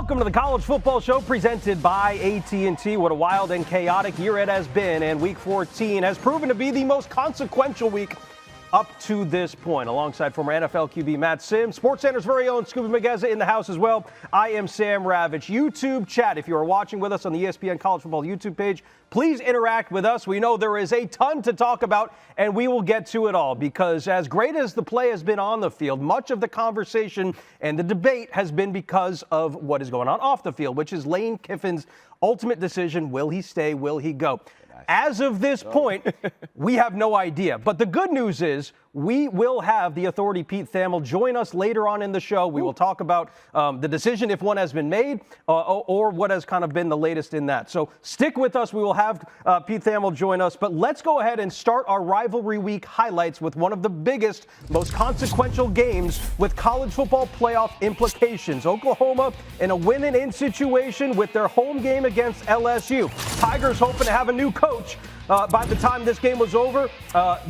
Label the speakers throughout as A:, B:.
A: Welcome to the College Football Show presented by AT&T. What a wild and chaotic year it has been, and Week 14 has proven to be the most consequential week up to this point. Alongside former NFL QB Matt Sims, SportsCenter's very own Skubie Mageza in the house as well. I am Sam Ravech. YouTube chat, if you are watching with us on the ESPN College Football YouTube page, please interact with us. We know there is a ton to talk about, and we will get to it all because as great as the play has been on the field, much of the conversation and the debate has been because of what is going on off the field, which is Lane Kiffin's ultimate decision. Will he stay? Will he go? As of this point, we have no idea. But the good news is we will have the authority, Pete Thamel, join us later on in the show. We will talk about the decision, if one has been made, or what has kind of been the latest in that. So stick with us. We will have Pete Thamel join us. But let's go ahead and start our rivalry week highlights with one of the biggest, most consequential games with college football playoff implications. Oklahoma in a win-and-in situation with their home game against LSU. Tigers hoping to have a new coach by the time this game was over.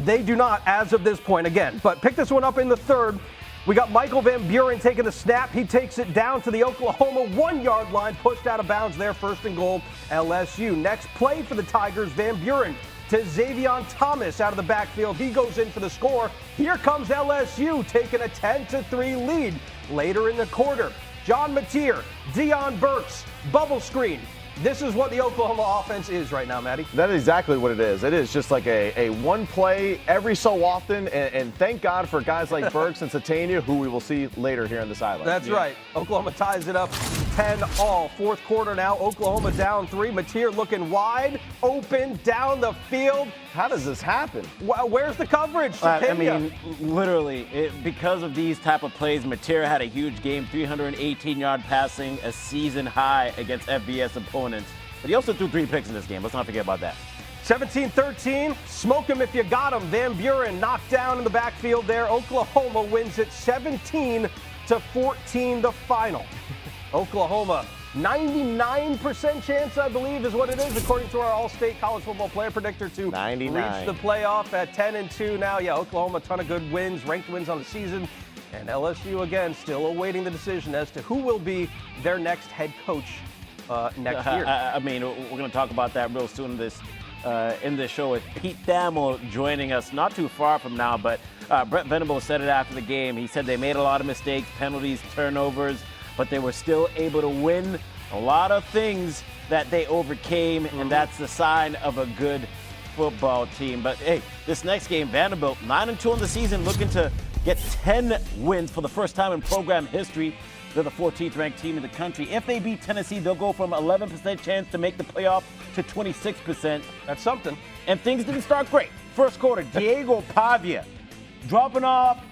A: They do not as of this point again. But pick this one up in the third. We got Michael Van Buren taking the snap. He takes it down to the Oklahoma 1-yard line, pushed out of bounds there, first and goal, LSU. Next play for the Tigers, Van Buren to Xavion Thomas out of the backfield. He goes in for the score. Here comes LSU taking a 10-3 lead later in the quarter. John Mateer, Deion Burks, bubble screen. This is what the Oklahoma offense is right now, Matty.
B: That is exactly what it is. It is just like a one play every so often, and thank God for guys like Burks and Satania, who we will see later here in the sideline.
A: That's right. Oklahoma ties it up 10-all. Fourth quarter now, Oklahoma down 3. Mateer looking wide open down the field.
B: How does this happen?
A: Where's the coverage?
C: I mean, literally, because of these type of plays, Mateer had a huge game, 318-yard passing, a season high against FBS opponents. But he also threw 3 picks in this game. Let's not forget about that.
A: 17-13, smoke him if you got him. Van Buren knocked down in the backfield there. Oklahoma wins it 17-14 the final. Oklahoma, 99% chance, I believe, is what it is, according to our All-State College Football Player Predictor, to
B: 99.
A: reach the playoff at 10-2 now. Yeah, Oklahoma, a ton of good wins, ranked wins on the season. And LSU, again, still awaiting the decision as to who will be their next head coach next year.
C: I mean, we're going to talk about that real soon in this show with Pete Thamel joining us not too far from now. But Brent Venables said it after the game. He said they made a lot of mistakes, penalties, turnovers, but they were still able to win a lot of things that they overcame, and that's the sign of a good football team. But, hey, this next game, Vanderbilt, 9-2 in the season, looking to get 10 wins for the first time in program history. They're the 14th ranked team in the country. If they beat Tennessee, they'll go from 11% chance to make the playoff to 26%.
A: That's something.
C: And things didn't start great. First quarter, Diego Pavia dropping off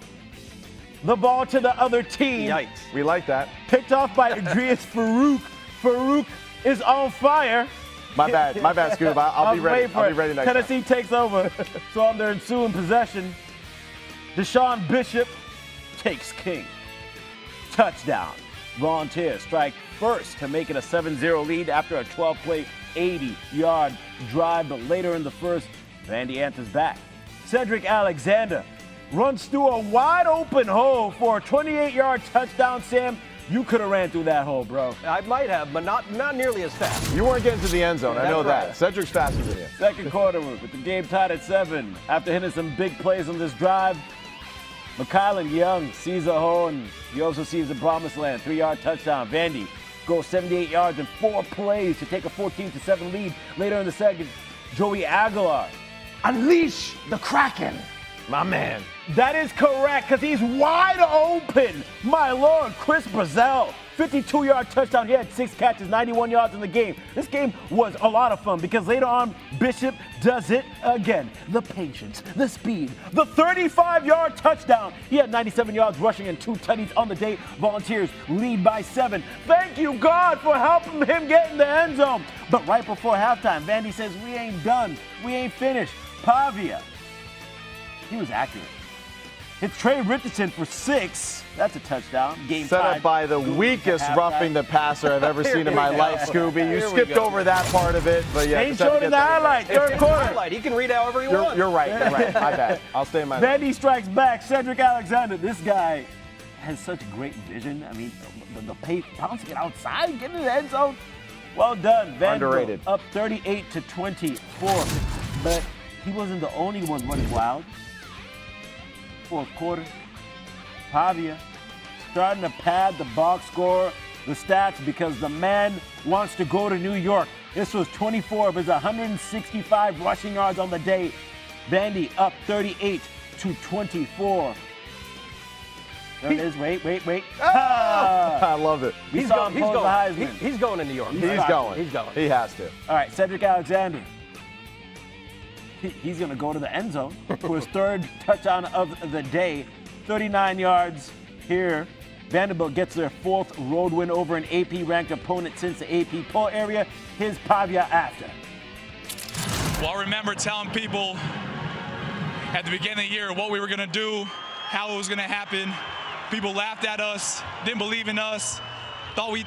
C: the ball to the other team.
A: Yikes.
B: We like that.
C: Picked off by Adrius Farouk. Farouk is on fire.
B: My bad, Scoob. I'll be ready. I'll be ready next
C: Tennessee
B: time.
C: takes over. So on their ensuing possession, Deshaun Bishop takes King. Touchdown. Volunteers strike first to make it a 7-0 lead after a 12-play, 80-yard drive. But later in the first, Vandy answers back. Cedric Alexander runs through a wide-open hole for a 28-yard touchdown. Sam, you could have ran through that hole, bro.
A: I might have, but not nearly as fast.
B: You weren't getting to the end zone. I know that.
A: Right.
B: Cedric's faster than you.
C: Second quarter with the game tied at 7. After hitting some big plays on this drive, McKylan Young sees a hole, and he also sees the promised land. 3-yard touchdown. Vandy goes 78 yards in 4 plays to take a 14-7 lead. Later in the second, Joey Aguilar. Unleash the Kraken.
B: My man.
C: That is correct, because he's wide open. My Lord, Chris Brazzell, 52-yard touchdown. He had 6 catches, 91 yards in the game. This game was a lot of fun because later on, Bishop does it again. The patience, the speed, the 35-yard touchdown. He had 97 yards rushing and 2 tutties on the day. Volunteers lead by 7. Thank you, God, for helping him get in the end zone. But right before halftime, Vandy says, we ain't done. We ain't finished. Pavia, he was accurate. It's Trey Richardson for 6. That's a touchdown. Game
B: Set
C: tied.
B: up by the weakest roughing the passer I've ever seen in my life, Scooby. You
A: Here we
B: skipped
A: go.
B: over that part of it, but yeah.
C: Ain't
B: just had to
C: showing
B: get
C: in the
B: that in there.
C: highlight. Third quarter.
A: Highlight. He can read however he wants.
B: You're right. You're right. My bad. I'll stay in my lane.
C: Vandy strikes back. Cedric Alexander. This guy has such great vision. I mean, the the pace, bouncing it outside, getting in the end zone. Well done, Vanderbilt.
B: Underrated.
C: Up 38-24. But he wasn't the only one running wild. Fourth quarter, Pavia starting to pad the box score, the stats, because the man wants to go to New York. This was 24 of his 165 rushing yards on the day. Vandy up 38-24. There it is. Wait.
B: I love it.
C: We saw him pull the Heisman.
A: He's going to New York.
B: He's going. He has to.
C: All right, Cedric Alexander. He's going to go to the end zone for his third touchdown of the day. 39 yards here. Vanderbilt gets their fourth road win over an AP-ranked opponent since the AP poll area. Here's Pavia after.
D: Well, I remember telling people at the beginning of the year what we were going to do, how it was going to happen. People laughed at us, didn't believe in us, thought we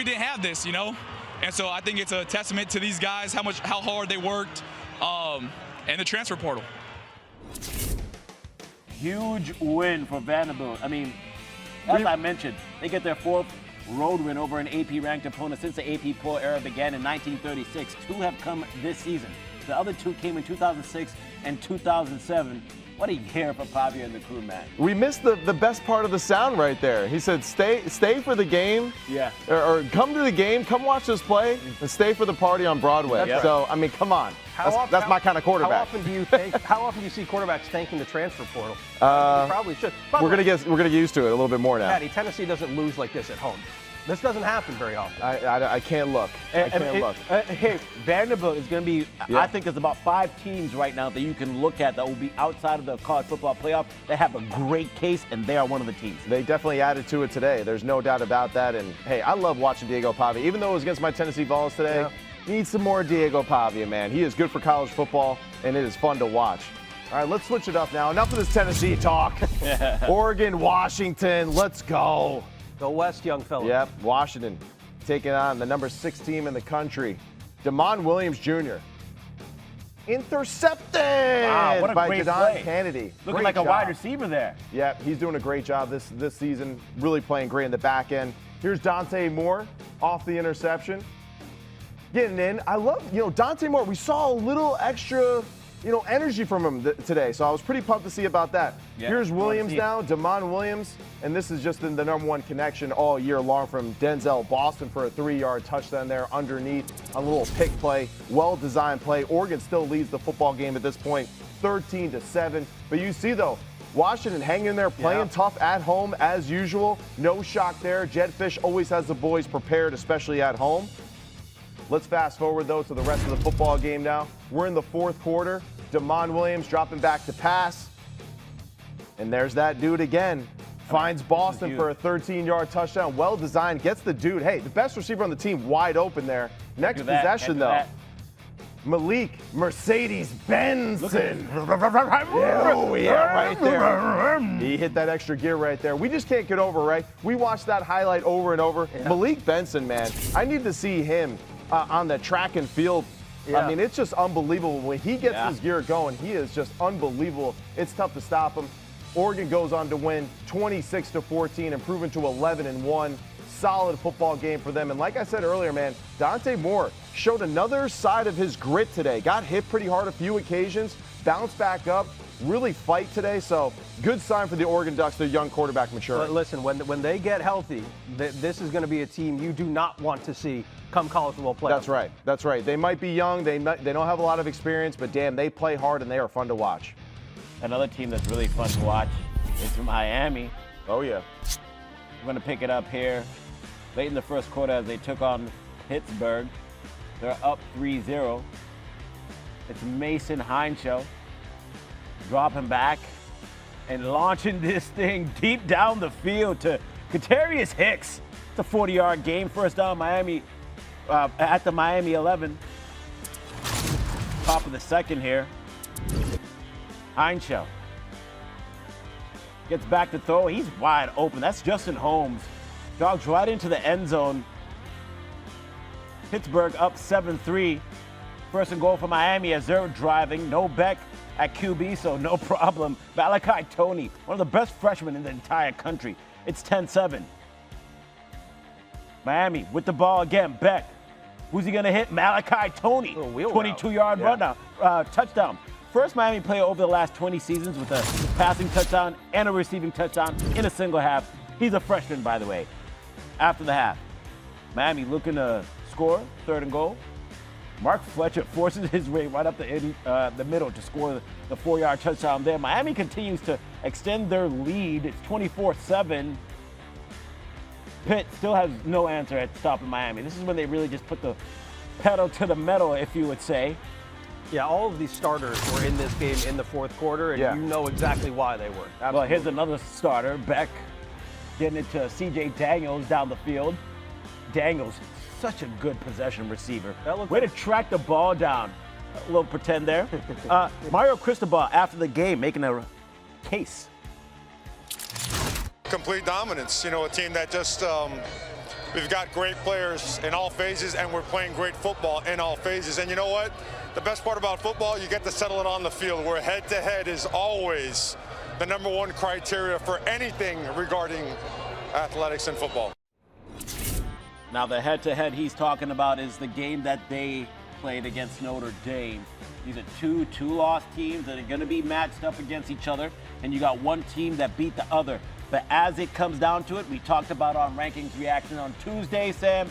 D: didn't have this, you know? And so I think it's a testament to these guys, how hard they worked, and the transfer portal.
C: Huge win for Vanderbilt. I mean, as I mentioned, they get their fourth road win over an AP-ranked opponent since the AP poll era began in 1936. Two have come this season. The other two came in 2006 and 2007. What a year for Pavia and the crew, man.
B: We missed the best part of the sound right there. He said, stay for the game.
C: Yeah.
B: Or come to the game, come watch us play, and stay for the party on Broadway.
C: Right.
B: So, I mean, come on. That's my kind of quarterback.
A: How often do you see quarterbacks thanking the transfer portal? You probably should.
B: We're gonna get used to it a little bit more now.
A: Patty, Tennessee doesn't lose like this at home. This doesn't happen very often.
B: I can't look. I can't look.
C: Hey, Vanderbilt is going to be,
B: Yeah.
C: I think there's about 5 teams right now that you can look at that will be outside of the college football playoff. They have a great case, and they are one of the teams.
B: They definitely added to it today. There's no doubt about that. And, hey, I love watching Diego Pavia. Even though it was against my Tennessee Vols today, need some more Diego Pavia, man. He is good for college football, and it is fun to watch. All right, let's switch it up now. Enough of this Tennessee talk. Oregon, Washington, let's go.
A: Go West, young fella.
B: Yep, Washington taking on the number 6 team in the country. Damon Williams Jr. Intercepted
C: What a
B: by
C: great
B: Jadon
C: play.
B: Kennedy.
C: Looking
B: Great
C: like a
B: job.
C: wide receiver there.
B: Yeah, he's doing a great job this season, really playing great in the back end. Here's Dante Moore off the interception. Getting in. I love, Dante Moore. We saw a little extra, energy from him today, so I was pretty pumped to see about that.
C: Yeah,
B: Here's Williams now, Damon Williams, and this is just the number one connection all year long from Denzel Boston for a 3-yard touchdown there underneath, a little pick play, well-designed play. Oregon still leads the football game at this point, 13-7. But you see, though, Washington hanging in there, playing tough at home as usual. No shock there. Jed Fish always has the boys prepared, especially at home. Let's fast forward, though, to the rest of the football game now. We're in the fourth quarter. Damon Williams dropping back to pass. And there's that dude again. Finds Boston for a 13-yard touchdown. Well-designed. Gets the dude. Hey, the best receiver on the team wide open there. Next possession, though. Malik Mercedes-Benson. Oh, yeah, right there. He hit that extra gear right there. We just can't get over, right? We watched that highlight over and over. Yeah. Malik Benson, man, I need to see him on the track and field. Yeah. I mean, it's just unbelievable. When he gets his gear going, he is just unbelievable. It's tough to stop him. Oregon goes on to win 26-14, improving to 11-1. Solid football game for them. And like I said earlier, man, Dante Moore showed another side of his grit today. Got hit pretty hard a few occasions, bounced back up, really fight today. So good sign for the Oregon Ducks, their young quarterback maturing.
A: But listen, when they get healthy, this is going to be a team you do not want to see come college football play.
B: That's right. That's right. They might be young. They don't have a lot of experience, but damn, they play hard and they are fun to watch.
C: Another team that's really fun to watch is Miami.
B: Oh, yeah.
C: I'm going to pick it up here late in the first quarter as they took on Pittsburgh. They're up 3-0. It's Mason Heinschel dropping back and launching this thing deep down the field to Katarius Hicks. It's a 40-yard game. First down, Miami at the Miami 11. Top of the second here. Heinschel gets back to throw. He's wide open. That's Justin Holmes. Jogs right into the end zone. Pittsburgh up 7-3. First and goal for Miami as they're driving. No Beck at QB, so no problem. Malachi Toney, one of the best freshmen in the entire country. It's 10-7. Miami with the ball again. Beck. Who's he going to hit? Malachi Tony. 22-yard touchdown. First Miami player over the last 20 seasons with a passing touchdown and a receiving touchdown in a single half. He's a freshman, by the way. After the half, Miami looking to score, 3rd and goal. Mark Fletcher forces his way right up the middle to score the 4-yard touchdown there. Miami continues to extend their lead. It's 24-7. Pitt still has no answer at stopping Miami. This is when they really just put the pedal to the metal, if you would say.
A: Yeah, all of these starters were in this game in the 4th quarter, and you know exactly why they were.
C: Absolutely. Well, here's another starter, Beck, getting it to C.J. Daniels down the field. Daniels, such a good possession receiver. Way to track the ball down. A little pretend there. Mario Cristobal, after the game, making a case.
E: Complete dominance. You know, a team that just, we've got great players in all phases, and we're playing great football in all phases. And you know what? The best part about football, you get to settle it on the field, where head-to-head is always the #1 criteria for anything regarding athletics and football.
C: Now, the head-to-head he's talking about is the game that they played against Notre Dame. These are two-loss teams that are going to be matched up against each other, and you got one team that beat the other. But as it comes down to it, we talked about on Rankings Reaction on Tuesday, Sam,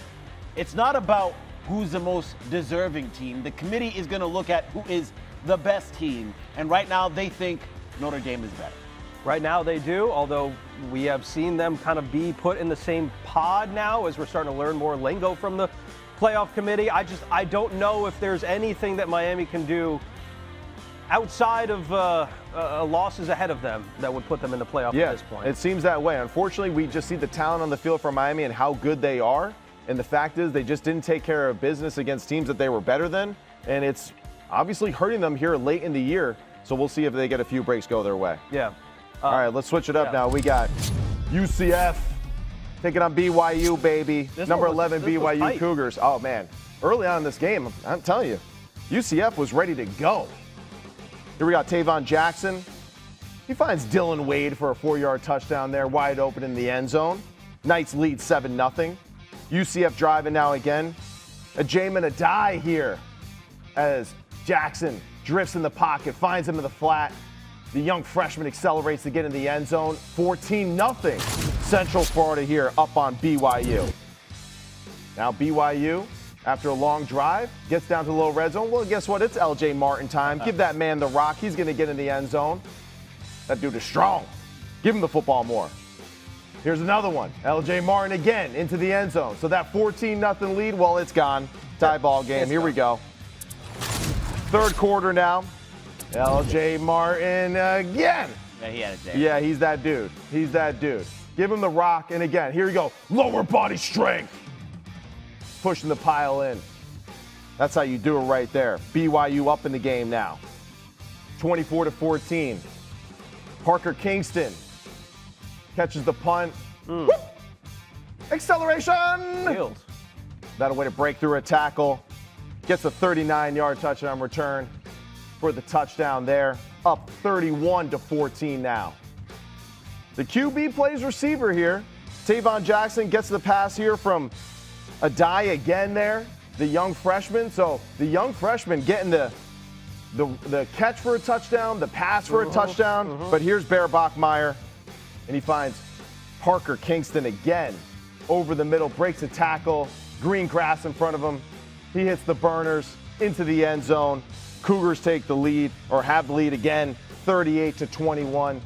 C: it's not about who's the most deserving team. The committee is going to look at who is the best team, and right now they think Notre Dame is better.
A: Right now they do, although we have seen them kind of be put in the same pod now as we're starting to learn more lingo from the playoff committee. I don't know if there's anything that Miami can do outside of losses ahead of them that would put them in the playoff at this point.
B: It seems that way. Unfortunately, we just see the talent on the field for Miami and how good they are. And the fact is they just didn't take care of business against teams that they were better than. And it's obviously hurting them here late in the year. So we'll see if they get a few breaks go their way.
A: Yeah.
B: All right, let's switch it up now. We got UCF taking on BYU, baby. Number 11 BYU Cougars. Oh, man. Early on in this game, I'm telling you, UCF was ready to go. Here we got Tavon Jackson. He finds Dylan Wade for a 4-yard touchdown there, wide open in the end zone. Knights lead 7-0. UCF driving now again. A Jamin Adai here as Jackson drifts in the pocket, finds him in the flat. The young freshman accelerates to get in the end zone. 14-0. Central Florida here up on BYU. Now BYU, after a long drive, gets down to the low red zone. Well, guess what? It's LJ Martin time. Give that man the rock. He's going to get in the end zone. That dude is strong. Give him the football more. Here's another one. LJ Martin again into the end zone. So that 14-0 lead, well, it's gone. Tie ball game. Here we go. 3rd quarter now. LJ Martin again.
C: Yeah, he had it there.
B: Yeah, he's that dude. He's that dude. Give him the rock. And again, here we go. Lower body strength. Pushing the pile in. That's how you do it right there. BYU up in the game now. 24-14. Parker Kingston catches the punt. Whoop. Acceleration.
A: Field.
B: That a way to break through a tackle. Gets a 39-yard touchdown return for the touchdown there. Up 31-14 now. The QB plays receiver here. Tavon Jackson gets the pass here from Adai again there, the young freshman. So the young freshman getting the catch for a touchdown, the pass for a touchdown. But here's Bear Bachmeier, and he finds Parker Kingston again over the middle, breaks a tackle, green grass in front of him. He hits the burners into the end zone. Cougars take the lead, or have the lead again, 38-21.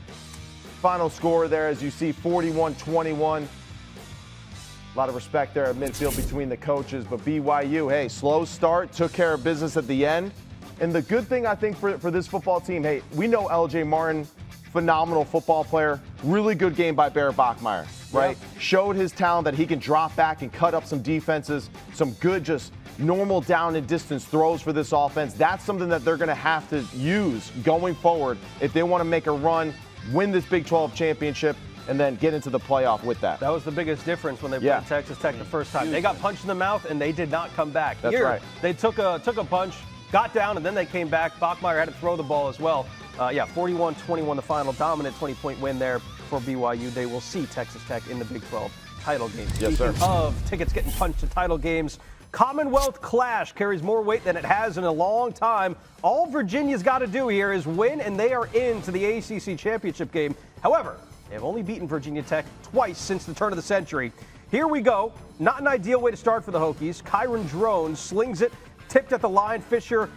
B: Final score there, as you see, 41-21. A lot of respect there at midfield between the coaches, but BYU, hey, slow start, took care of business at the end. And the good thing, I think, for this football team, hey, we know LJ Martin, phenomenal football player, really good game by Bear Bachmeier, right? Yep. Showed his talent that he can drop back and cut up some defenses, some good just normal down and distance throws for this offense. That's something that they're going to have to use going forward if they want to make a run, win this Big 12 championship, and then get into the playoff with that.
A: That was the biggest difference when they played Texas Tech the first time. They got punched in the mouth, and they did not come back.
B: That's right.
A: They took a punch, got down, and then they came back. Bachmeier had to throw the ball as well. 41-21 the final, dominant 20-point win there for BYU. They will see Texas Tech in the Big 12 title game.
B: Yes, sir.
A: Speaking of tickets getting punched to title games, Commonwealth Clash carries more weight than it has in a long time. All Virginia's got to do here is win, and they are into the ACC championship game. However, they have only beaten Virginia Tech twice since the turn of the century. Here we go. Not an ideal way to start for the Hokies. Kyron Drone slings it, tipped at the line. Fisher,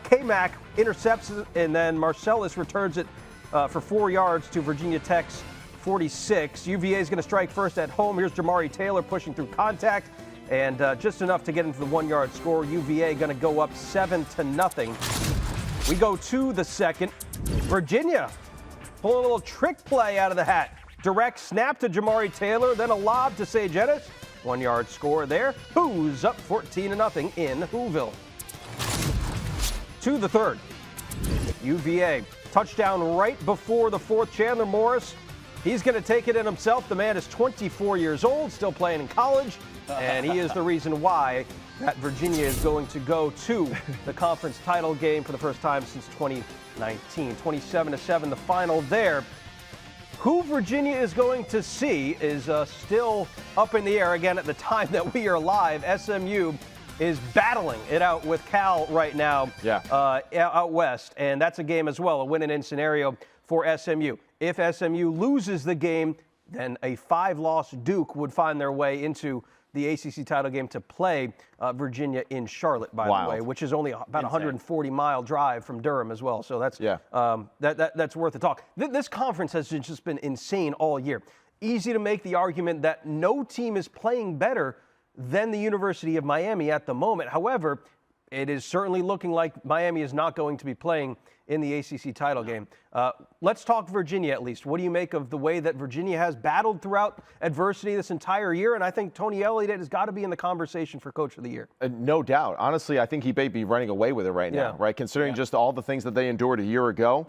A: K-Mac intercepts it, and then Marcellus returns it for 4 yards to Virginia Tech's 46. UVA is going to strike first at home. Here's Jamari Taylor pushing through contact, and just enough to get into the 1 yard score. UVA going to go up 7-0. We go to the second. Virginia pulling a little trick play out of the hat. Direct snap to Jamari Taylor, then a lob to Sage Ennis. 1 yard score there. Who's up 14-0 in Whoville. To the third. UVA touchdown right before the fourth. Chandler Morris, he's going to take it in himself. The man is 24 years old, still playing in college, and he is the reason why that Virginia is going to go to the conference title game for the first time since 2019. 27-7 the final there. Who Virginia is going to see is still up in the air. Again, at the time that we are live, SMU is battling it out with Cal right now out west, and that's a game as well, a win-and-in scenario for SMU. If SMU loses the game, then a 5-loss Duke would find their way into the ACC title game to play Virginia in Charlotte, by the way, which is only about a 140-mile drive from Durham as well. So that's that's worth a talk. This conference has just been insane all year. Easy to make the argument that no team is playing better than the University of Miami at the moment. However, it is certainly looking like Miami is not going to be playing in the ACC title game. Let's talk Virginia at least. What do you make of the way that Virginia has battled throughout adversity this entire year? And I think Tony Elliott has got to be in the conversation for Coach of the Year.
B: No doubt. Honestly, I think he may be running away with it right now, right? Considering just all the things that they endured a year ago.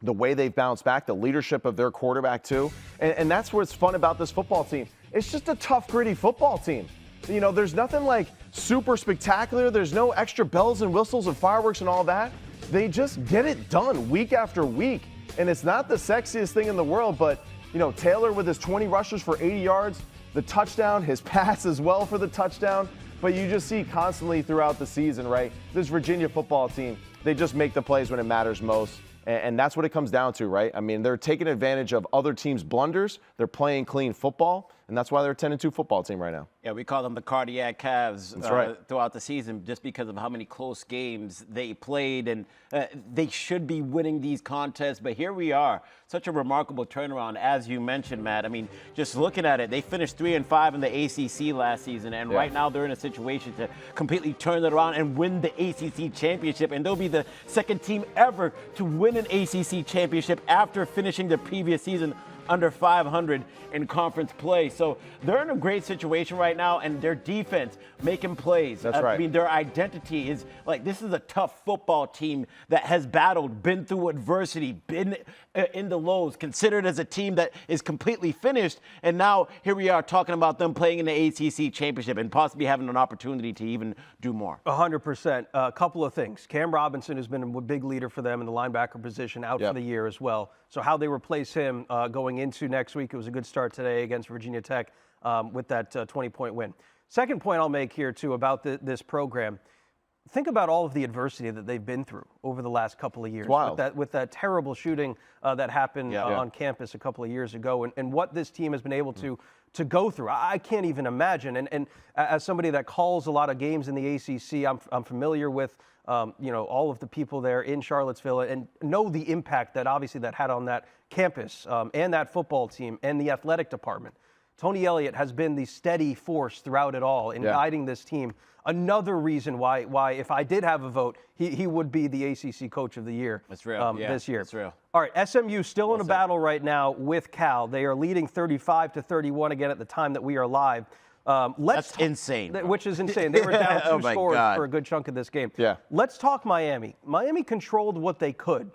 B: The way they've bounced back, the leadership of their quarterback too. And that's what's fun about this football team. It's just a tough, gritty football team. You know, there's nothing like super spectacular. There's no extra bells and whistles and fireworks and all that. They just get it done week after week. And it's not the sexiest thing in the world, but, you know, Taylor with his 20 rushes for 80 yards, the touchdown, his pass as well for the touchdown. But you just see constantly throughout the season, right? This Virginia football team, they just make the plays when it matters most. And that's what it comes down to, right? I mean, they're taking advantage of other teams' blunders. They're playing clean football, and that's why they're a 10-2 football team right now.
F: Yeah, we call them the cardiac calves throughout the season just because of how many close games they played, and they should be winning these contests. But here we are, such a remarkable turnaround, as you mentioned, Matt. I mean, just looking at it, they finished 3-5 in the ACC last season, and right now they're in a situation to completely turn it around and win the ACC championship, and they'll be the second team ever to win an ACC championship after finishing the previous season under 500 in conference play. So they're in a great situation right now, and their defense making plays.
B: That's right.
F: I mean, their identity is like, this is a tough football team that has battled, been through adversity, been in the lows, considered as a team that is completely finished. And now here we are talking about them playing in the ACC championship and possibly having an opportunity to even do more.
A: 100%. A couple of things. Cam Robinson has been a big leader for them in the linebacker position, out for the year as well. So how they replace him going into next week, it was a good start today against Virginia Tech with that 20-point win. Second point I'll make here, too, about this program. Think about all of the adversity that they've been through over the last couple of years. With that terrible shooting that happened on campus a couple of years ago, and what this team has been able to go through. I can't even imagine. And as somebody that calls a lot of games in the ACC, I'm familiar with all of the people there in Charlottesville and know the impact that obviously that had on that campus and that football team and the athletic department. Tony Elliott has been the steady force throughout it all in guiding this team. Another reason why if I did have a vote, he would be the ACC Coach of the Year this year.
F: That's real.
A: All right, SMU still in a battle right now with Cal. They are leading 35-31 again at the time that we are live.
F: That's insane.
A: Which is insane. They were down 2 scores for a good chunk of this game. Let's talk Miami. Miami controlled what they could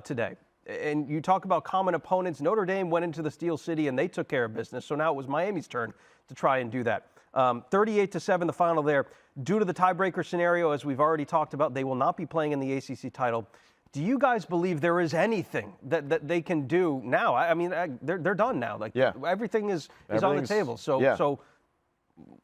A: today. And you talk about common opponents. Notre Dame went into the Steel City and they took care of business. So now it was Miami's turn to try and do that. 38-7 the final there. Due to the tiebreaker scenario, as we've already talked about, they will not be playing in the ACC title. Do you guys believe there is anything that they can do now? I mean, they're done now. Like everything is on the table. So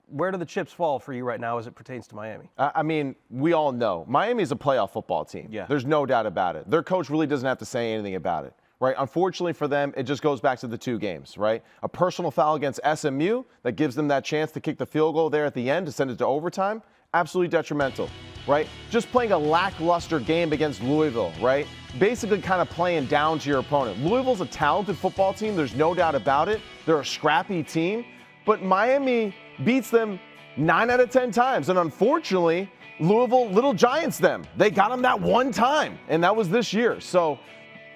A: where do the chips fall for you right now as it pertains to Miami?
B: I mean, we all know Miami is a playoff football team.
F: Yeah.
B: There's no doubt about it. Their coach really doesn't have to say anything about it, right? Unfortunately for them, it just goes back to the 2 games, right? A personal foul against SMU that gives them that chance to kick the field goal there at the end to send it to overtime. Absolutely detrimental, right? Just playing a lackluster game against Louisville, right? Basically kind of playing down to your opponent. Louisville's a talented football team. There's no doubt about it. They're a scrappy team. But Miami beats them 9 out of 10 times. And unfortunately, Louisville little giants them. They got them that one time, and that was this year. So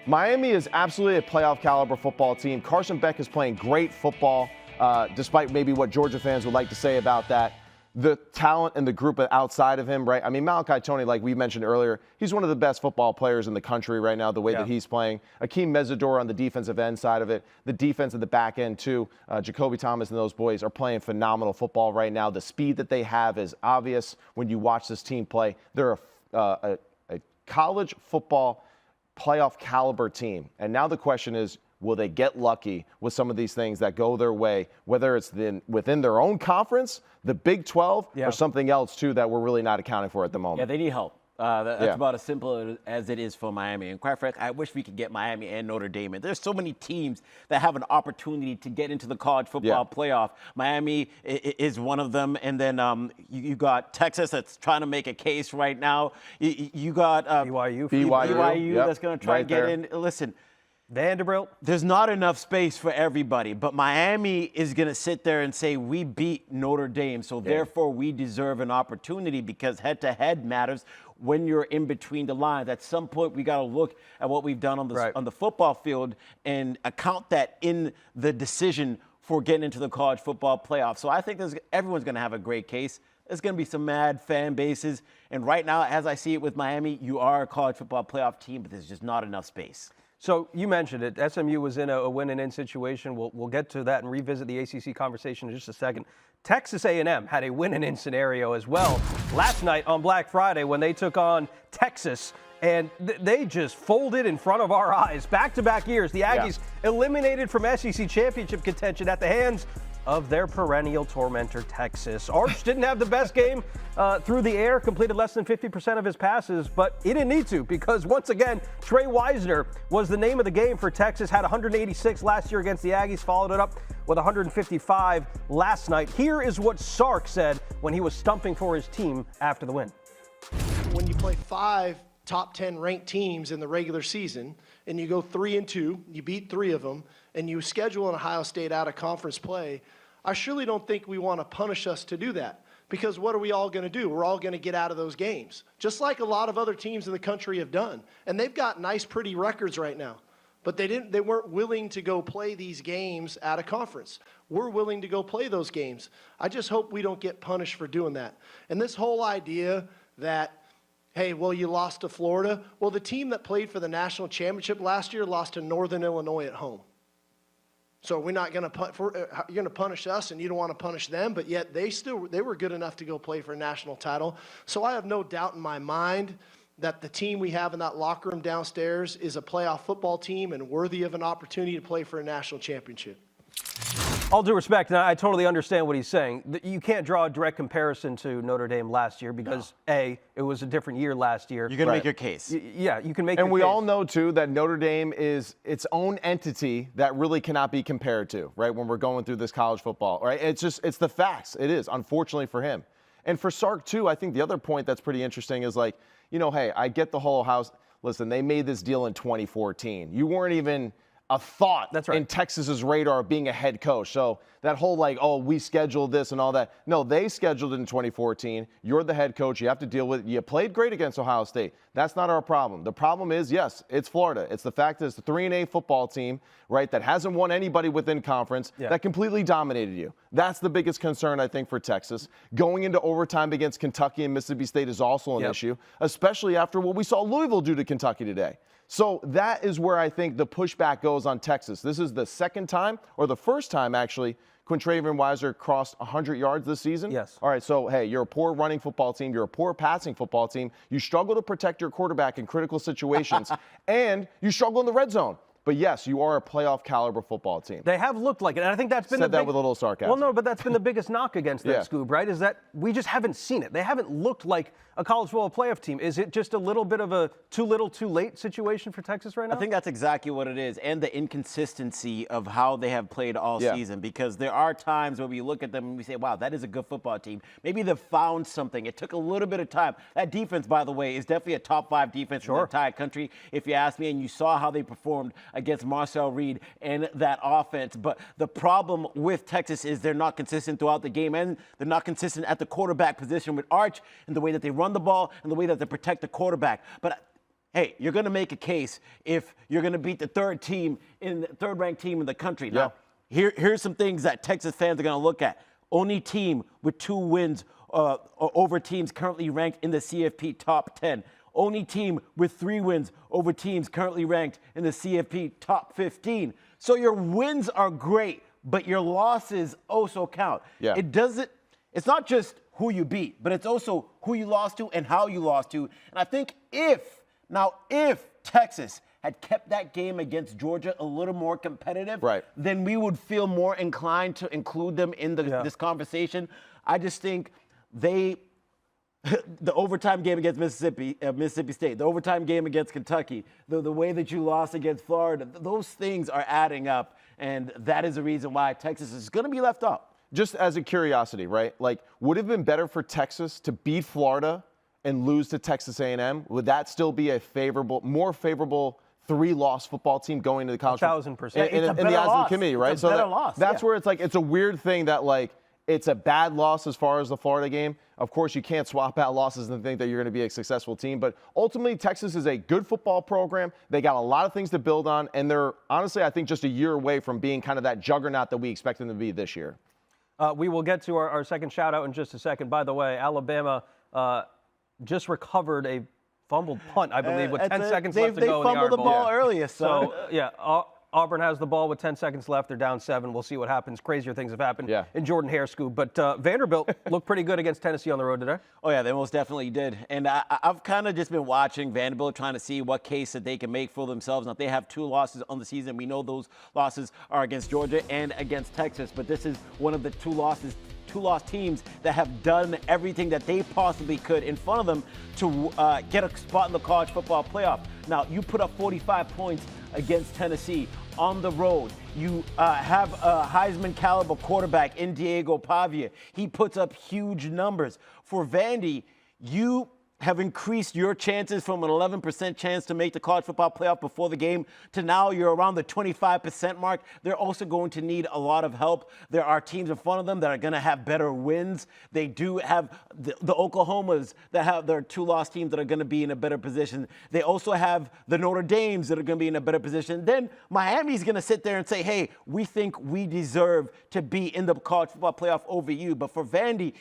B: Miami is absolutely a playoff caliber football team. Carson Beck is playing great football, despite maybe what Georgia fans would like to say about that. The talent and the group outside of him, right? I mean, Malachi Toney, like we mentioned earlier, he's one of the best football players in the country right now, the way that he's playing. Akeem Mesidor on the defensive end side of it, the defense at the back end too. Jacoby Thomas and those boys are playing phenomenal football right now. The speed that they have is obvious when you watch this team play. They're a college football playoff caliber team. And now the question is, will they get lucky with some of these things that go their way, whether it's within their own conference, the Big 12, or something else, too, that we're really not accounting for at the moment?
F: Yeah, they need help. That's about as simple as it is for Miami. And quite frankly, I wish we could get Miami and Notre Dame in. There's so many teams that have an opportunity to get into the college football playoff. Miami is one of them. And then you got Texas that's trying to make a case right now. You got BYU that's going to try and get in. Listen,
A: Vanderbilt.
F: There's not enough space for everybody, but Miami is going to sit there and say, we beat Notre Dame, so therefore we deserve an opportunity, because head-to-head matters when you're in between the lines. At some point, we got to look at what we've done on the football field and account that in the decision for getting into the college football playoff. So I think everyone's going to have a great case. There's going to be some mad fan bases. And right now, as I see it with Miami, you are a college football playoff team, but there's just not enough space.
A: So you mentioned it. SMU was in a win-and-in situation. We'll get to that and revisit the ACC conversation in just a second. Texas A&M had a win-and-in scenario as well last night on Black Friday when they took on Texas, and they just folded in front of our eyes. Back-to-back years, the Aggies eliminated from SEC championship contention at the hands of their perennial tormentor, Texas. Arch didn't have the best game through the air, completed less than 50% of his passes, but he didn't need to, because once again, Trey Wisner was the name of the game for Texas, had 186 last year against the Aggies, followed it up with 155 last night. Here is what Sark said when he was stumping for his team after the win.
G: When you play 5 top 10 ranked teams in the regular season, and you go 3-2, you beat 3 of them, and you schedule an Ohio State out of conference play, I surely don't think we want to punish us to do that. Because what are we all going to do? We're all going to get out of those games, just like a lot of other teams in the country have done. And they've got nice, pretty records right now. But they weren't willing to go play these games out of conference. We're willing to go play those games. I just hope we don't get punished for doing that. And this whole idea that, hey, well, you lost to Florida. Well, the team that played for the national championship last year lost to Northern Illinois at home. So we're not going to you're going to punish us, and you don't want to punish them, but yet they were good enough to go play for a national title. So I have no doubt in my mind that the team we have in that locker room downstairs is a playoff football team and worthy of an opportunity to play for a national championship.
A: All due respect, and I totally understand what he's saying. You can't draw a direct comparison to Notre Dame last year because, A, it was a different year last year.
F: You're going to make your case.
A: Yeah, you can make your case.
B: And we all know, too, that Notre Dame is its own entity that really cannot be compared to, right, when we're going through this college football, right? It's the facts. It is, unfortunately for him. And for Sark, too, I think the other point that's pretty interesting is, like, you know, hey, I get the whole house. Listen, they made this deal in 2014. You weren't even a thought in Texas's radar of being a head coach. So that whole like, oh, we scheduled this and all that. No, they scheduled it in 2014. You're the head coach. You have to deal with it. You played great against Ohio State. That's not our problem. The problem is, yes, it's Florida. It's the fact that it's the 3-8 football team, right, that hasn't won anybody within conference, that completely dominated you. That's the biggest concern, I think, for Texas. Going into overtime against Kentucky and Mississippi State is also an issue, especially after what we saw Louisville do to Kentucky today. So that is where I think the pushback goes on Texas. This is the second time, or the first time, actually, Quintravian Weiser crossed 100 yards this season?
A: Yes.
B: All right, so, hey, you're a poor running football team. You're a poor passing football team. You struggle to protect your quarterback in critical situations, and you struggle in the red zone. But yes, you are a playoff caliber football team.
A: They have looked like it, and I think that's been
B: Said that with a little sarcasm.
A: Well, no, but that's been the biggest knock against that,
B: Yeah.
A: Scoob, right? Is that we just haven't seen it. They haven't looked like a college football playoff team. Is it just a little bit of a too little, too late situation for Texas right now?
F: I think that's exactly what it is, and the inconsistency of how they have played all season. Because there are times where we look at them and we say, wow, that is a good football team. Maybe they've found something. It took a little bit of time. That defense, by the way, is definitely a top 5 defense in the entire country, if you ask me, and you saw how they performed against Marcel Reed and that offense. But the problem with Texas is they're not consistent throughout the game, and they're not consistent at the quarterback position with Arch and the way that they run the ball and the way that they protect the quarterback. But hey, you're going to make a case if you're going to beat the third-ranked team in the country.
B: Yeah.
F: Now, here's some things that Texas fans are going to look at. Only team with 2 wins over teams currently ranked in the CFP top 10. Only team with 3 wins over teams currently ranked in the CFP top 15. So your wins are great, but your losses also count.
B: Yeah.
F: It's not just who you beat, but it's also who you lost to and how you lost to. And I think if Texas had kept that game against Georgia a little more competitive, then we would feel more inclined to include them in this conversation. I just think the overtime game against Mississippi State, the overtime game against Kentucky, the way that you lost against Florida, those things are adding up, and that is the reason why Texas is going to be left out.
B: Just as a curiosity, right? Like, would it have been better for Texas to beat Florida and lose to Texas A&M? Would that still be a more favorable 3-loss football team going to the college?
A: 1,000%.
B: In the eyes of the committee, right?
C: It's a better loss.
B: That's where it's like, it's a weird thing that, like, it's a bad loss as far as the Florida game. Of course, you can't swap out losses and think that you're going to be a successful team. But ultimately, Texas is a good football program. They got a lot of things to build on. And they're, honestly, I think, just a year away from being kind of that juggernaut that we expect them to be this year.
A: We will get to our second shout-out in just a second. By the way, Alabama just recovered a fumbled punt, I believe, with 10 seconds left to go in the Iron Bowl.
F: They fumbled the ball earlier.
A: So, Auburn has the ball with 10 seconds left. They're down 7. We'll see what happens. Crazier things have happened in Jordan Hare, Scoob. But Vanderbilt looked pretty good against Tennessee on the road today.
F: Oh, yeah, they most definitely did. And I've kind of just been watching Vanderbilt, trying to see what case that they can make for themselves. Now, they have 2 losses on the season. We know those losses are against Georgia and against Texas. But this is one of the 2-loss teams that have done everything that they possibly could in front of them to get a spot in the college football playoff. Now, you put up 45 points against Tennessee on the road. You have a Heisman caliber quarterback in Diego Pavia. He puts up huge numbers. For Vandy, you have increased your chances from an 11% chance to make the college football playoff before the game to now you're around the 25% mark. They're also going to need a lot of help. There are teams in front of them that are going to have better wins. They do have the Oklahomas that have their 2-loss teams that are going to be in a better position. They also have the Notre Dames that are going to be in a better position. Then Miami's going to sit there and say, hey, we think we deserve to be in the college football playoff over you. But for Vandy,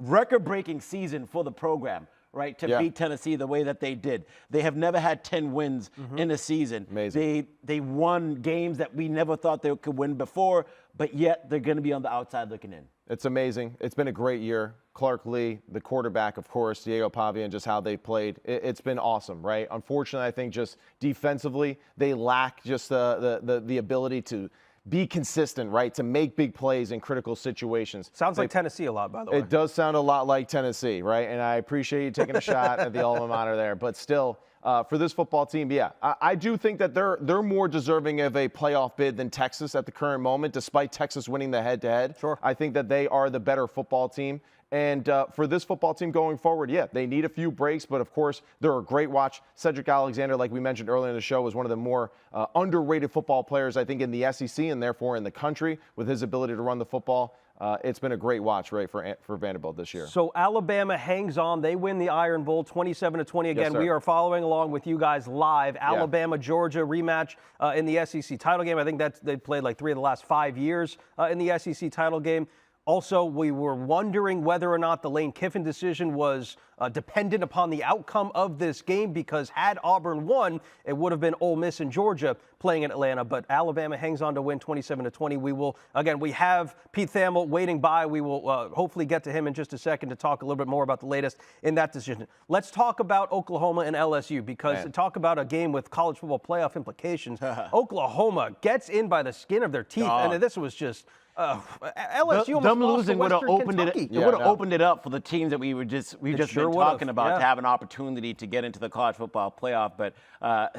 F: record-breaking season for the program, right, to beat Tennessee the way that they did. They have never had 10 wins in a season.
B: Amazing.
F: They won games that we never thought they could win before, but yet they're going to be on the outside looking in.
B: It's amazing. It's been a great year. Clark Lee, the quarterback, of course, Diego Pavia, and just how they played. It's been awesome, right? Unfortunately, I think just defensively, they lack just the ability to be consistent, right, to make big plays in critical situations.
A: Sounds like Tennessee a lot, by the way.
B: It does sound a lot like Tennessee, right? And I appreciate you taking a shot at the alma mater there. But still, for this football team, I do think that they're more deserving of a playoff bid than Texas at the current moment, despite Texas winning the head-to-head.
A: Sure.
B: I think that they are the better football team. And for this football team going forward, they need a few breaks, but of course, they're a great watch. Cedric Alexander, like we mentioned earlier in the show, is one of the more underrated football players, I think, in the SEC and therefore in the country with his ability to run the football. It's been a great watch, right, for Vanderbilt this year.
A: So Alabama hangs on. They win the Iron Bowl 27-20. Again, we are following along with you guys live. Alabama-Georgia rematch in the SEC title game. I think they played like 3 of the last 5 years in the SEC title game. Also, we were wondering whether or not the Lane Kiffin decision was dependent upon the outcome of this game, because had Auburn won, it would have been Ole Miss and Georgia playing in Atlanta. But Alabama hangs on to win 27-20. We will, again, we have Pete Thamel waiting by. We will hopefully get to him in just a second to talk a little bit more about the latest in that decision. Let's talk about Oklahoma and LSU, because to talk about a game with college football playoff implications, Oklahoma gets in by the skin of their teeth, and this was just LSU almost
F: them
A: lost
F: losing
A: to
F: would have
A: Western
F: opened
A: Kentucky.
F: it would have opened it up for the teams that we've just been talking about to have an opportunity to get into the college football playoff. But a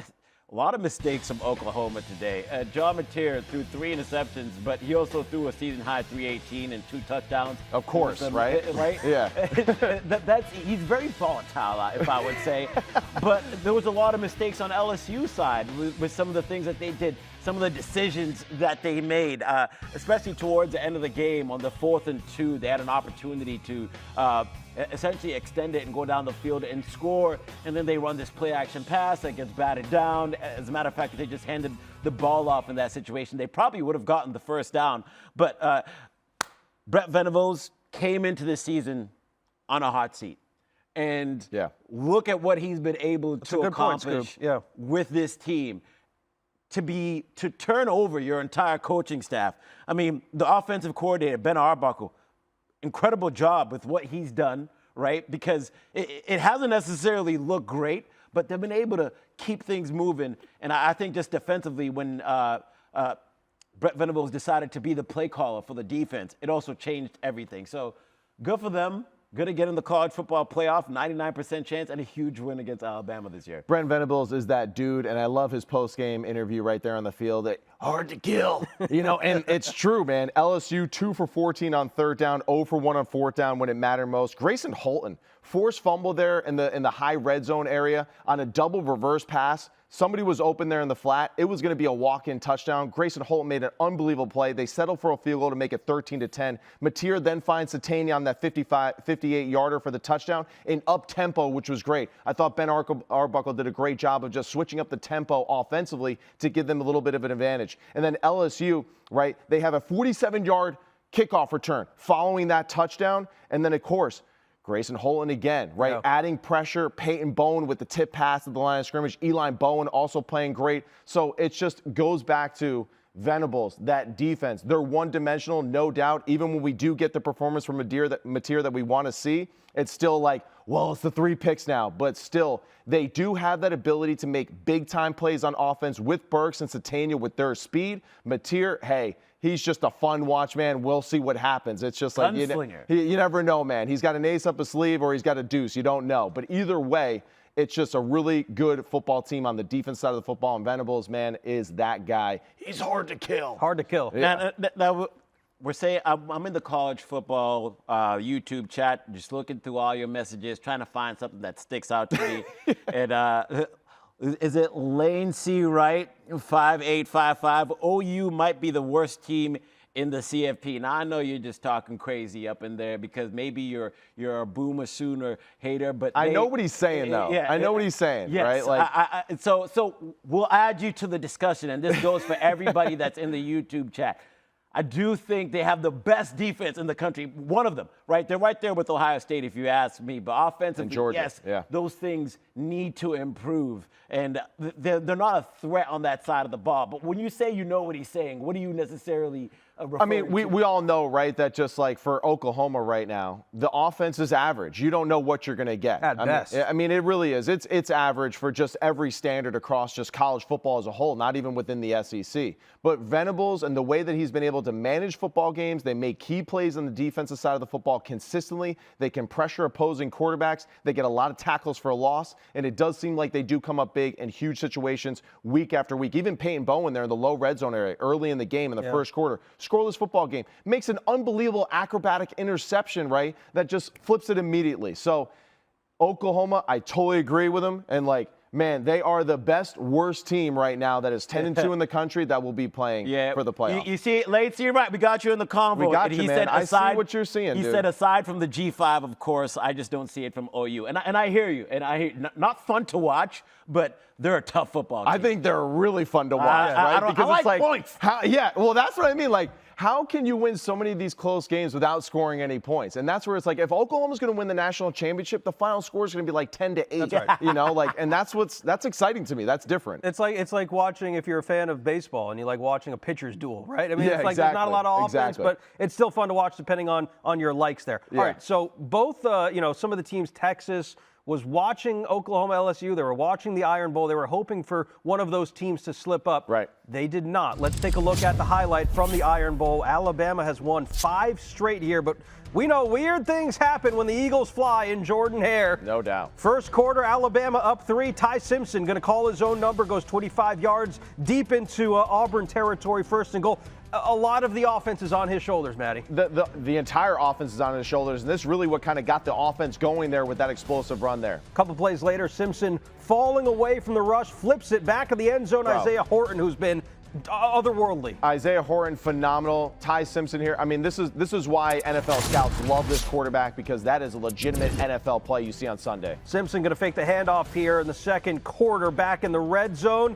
F: lot of mistakes from Oklahoma today. John Mateer threw 3 interceptions, but he also threw a season-high 318 and 2 touchdowns.
B: Of course, right?
F: Right?
B: Yeah.
F: He's very volatile, if I would say. But there was a lot of mistakes on LSU side with some of the things that they did, some of the decisions that they made, especially towards the end of the game on the 4th and 2. They had an opportunity to essentially extend it and go down the field and score, and then they run this play-action pass that gets batted down. As a matter of fact, if they just handed the ball off in that situation, they probably would have gotten the first down. But Brett Venables came into this season on a hot seat. And look at what he's been able to accomplish with this team. To turn over your entire coaching staff. I mean, the offensive coordinator, Ben Arbuckle, incredible job with what he's done, right? Because it hasn't necessarily looked great, but they've been able to keep things moving. And I think just defensively, when Brett Venables decided to be the play caller for the defense, it also changed everything. So good for them. Good to get in the college football playoff, 99% chance, and a huge win against Alabama this year.
B: Brent Venables is that dude, and I love his post-game interview right there on the field. Hard to kill, and it's true, man. LSU 2 for 14 on 3rd down, 0 for 1 on 4th down when it mattered most. Grayson Holton, forced fumble there in the high red zone area on a double reverse pass. Somebody was open there in the flat. It was going to be a walk-in touchdown. Grayson Holton made an unbelievable play. They settled for a field goal to make it 13-10. Mateer then finds Satania on that 58-yarder for the touchdown in up-tempo, which was great. I thought Ben Arbuckle did a great job of just switching up the tempo offensively to give them a little bit of an advantage. And then LSU, right, they have a 47-yard kickoff return following that touchdown. And then, of course, Grayson Holton again, right? Adding pressure. Peyton Bowen with the tip pass at the line of scrimmage. Eli Bowen also playing great. So it just goes back to Venables, that defense. They're one-dimensional, no doubt. Even when we do get the performance from Mateer that we want to see, it's still like, well, it's the 3 picks now. But still, they do have that ability to make big-time plays on offense with Burks and Satania with their speed. Mateer, hey, he's just a fun watch, man. We'll see what happens. It's just like you never know, man. He's got an ace up his sleeve or he's got a deuce. You don't know. But either way, it's just a really good football team on the defense side of the football. And Venables, man, is that guy. He's hard to kill.
A: Hard to kill.
F: Yeah. Now we're saying I'm in the college football YouTube chat, just looking through all your messages, trying to find something that sticks out to me. And is it Lane C. Wright, 5855? OU might be the worst team in the CFP. Now, I know you're just talking crazy up in there because maybe you're a Boomer Sooner hater, but
B: I know what he's saying, though. I know what he's saying,
F: yes,
B: right?
F: So we'll add you to the discussion, and this goes for everybody that's in the YouTube chat. I do think they have the best defense in the country, one of them, right? They're right there with Ohio State, if you ask me. But offensively, yes, those things need to improve. And they're not a threat on that side of the ball. But when you say you know what he's saying, what do you necessarily
B: I mean, we all know, right, that just like for Oklahoma right now, the offense is average. You don't know what you're going to get.
A: At best.
B: I mean, it really is. It's average for just every standard across just college football as a whole, not even within the SEC. But Venables and the way that he's been able to manage football games, they make key plays on the defensive side of the football consistently. They can pressure opposing quarterbacks. They get a lot of tackles for a loss, and it does seem like they do come up big in huge situations week after week. Even Peyton Bowen there in the low red zone area early in the game in the first quarter, scoreless football game, makes an unbelievable acrobatic interception, right, that just flips it immediately. So Oklahoma, I totally agree with them. And, like, man, they are the best, worst team right now that is 10-2 in the country that will be playing for the playoffs.
F: You see, Lane, you're right. We got you in the convo.
B: We got you, man. I see what you're seeing,
F: He
B: dude.
F: said aside from the G5, of course, I just don't see it from OU. And I hear you. And I hear not fun to watch, but they're a tough football team.
B: I think they're really fun to watch, right?
F: Because
B: it's like
F: points.
B: well, that's what I mean. Like, how can you win so many of these close games without scoring any points? And that's where it's like, if Oklahoma's going to win the national championship, the final score is going to be like 10-8.
A: That's right.
B: You know, like, and that's exciting to me. That's different.
A: It's like watching, if you're a fan of baseball and you like watching a pitcher's duel, right? I mean,
B: Yeah,
A: it's like there's not a lot of offense,
B: exactly.
A: but it's still fun to watch depending on your likes there.
B: Yeah.
A: All right, so both, some of the teams, Texas was watching Oklahoma LSU. They were watching the Iron Bowl. They were hoping for one of those teams to slip up.
B: Right.
A: They did not. Let's take a look at the highlight from the Iron Bowl. Alabama has won 5 straight here, but we know weird things happen when the Eagles fly in Jordan-Hare.
B: No doubt.
A: First quarter, Alabama up 3. Ty Simpson going to call his own number, goes 25 yards deep into Auburn territory, first and goal. A lot of the offense is on his shoulders, Maddie.
B: The entire offense is on his shoulders, and this is really what kind of got the offense going there with that explosive run there.
A: A couple plays later, Simpson falling away from the rush, flips it back of the end zone.
B: Bro.
A: Isaiah Horton, who's been otherworldly.
B: Isaiah Horton, phenomenal. Ty Simpson here. I mean, this is why NFL scouts love this quarterback, because that is a legitimate NFL play you see on Sunday.
A: Simpson going to fake the handoff here in the second quarter, back in the red zone.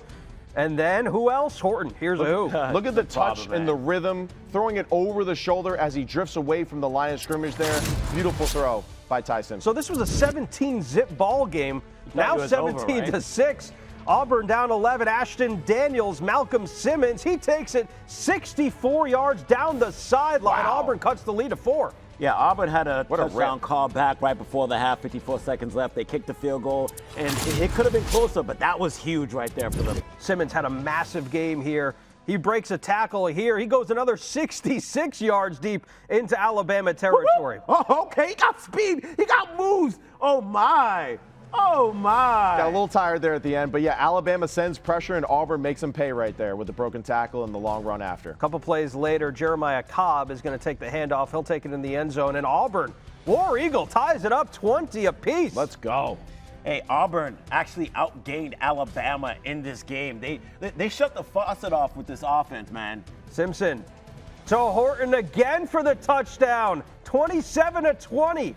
A: And then who else? Horton. Here's a who.
B: Look at the touch and the rhythm, throwing it over the shoulder as he drifts away from the line of scrimmage there. Beautiful throw by Ty Simpson.
A: So this was a 17-zip ball game. Now 17-6. Auburn down 11. Ashton Daniels, Malcolm Simmons. He takes it 64 yards down the sideline.
B: Wow.
A: Auburn cuts the lead to 4.
F: Yeah, Auburn had a touchdown
B: rip.
F: call back right before the half, 54 seconds left. They kicked the field goal, and it could have been closer, but that was huge right there for them.
A: Simmons had a massive game here. He breaks a tackle here. He goes another 66 yards deep into Alabama territory.
C: Oh, okay. He got speed. He got moves. Oh, my. Oh, my.
B: Got a little tired there at the end, but yeah, Alabama sends pressure and Auburn makes them pay right there with the broken tackle and the long run after.
A: A couple plays later, Jeremiah Cobb is going to take the handoff. He'll take it in the end zone, and Auburn, War Eagle, ties it up 20 apiece.
B: Let's go.
F: Hey, Auburn actually outgained Alabama in this game. They shut the faucet off with this offense, man.
A: Simpson to Horton again for the touchdown, 27-20.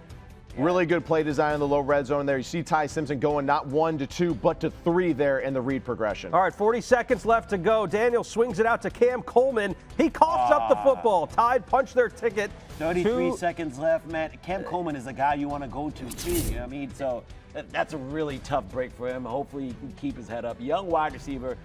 B: Really good play design in the low red zone there. You see Ty Simpson going not 1 to 2, but to 3 there in the read progression.
A: All right, 40 seconds left to go. Daniel swings it out to Cam Coleman. He coughs up the football. Tide punched their ticket.
F: 33 seconds left, man. Cam Coleman is a guy you want to go to, too. You know what I mean? So that's a really tough break for him. Hopefully he can keep his head up. Young wide receiver,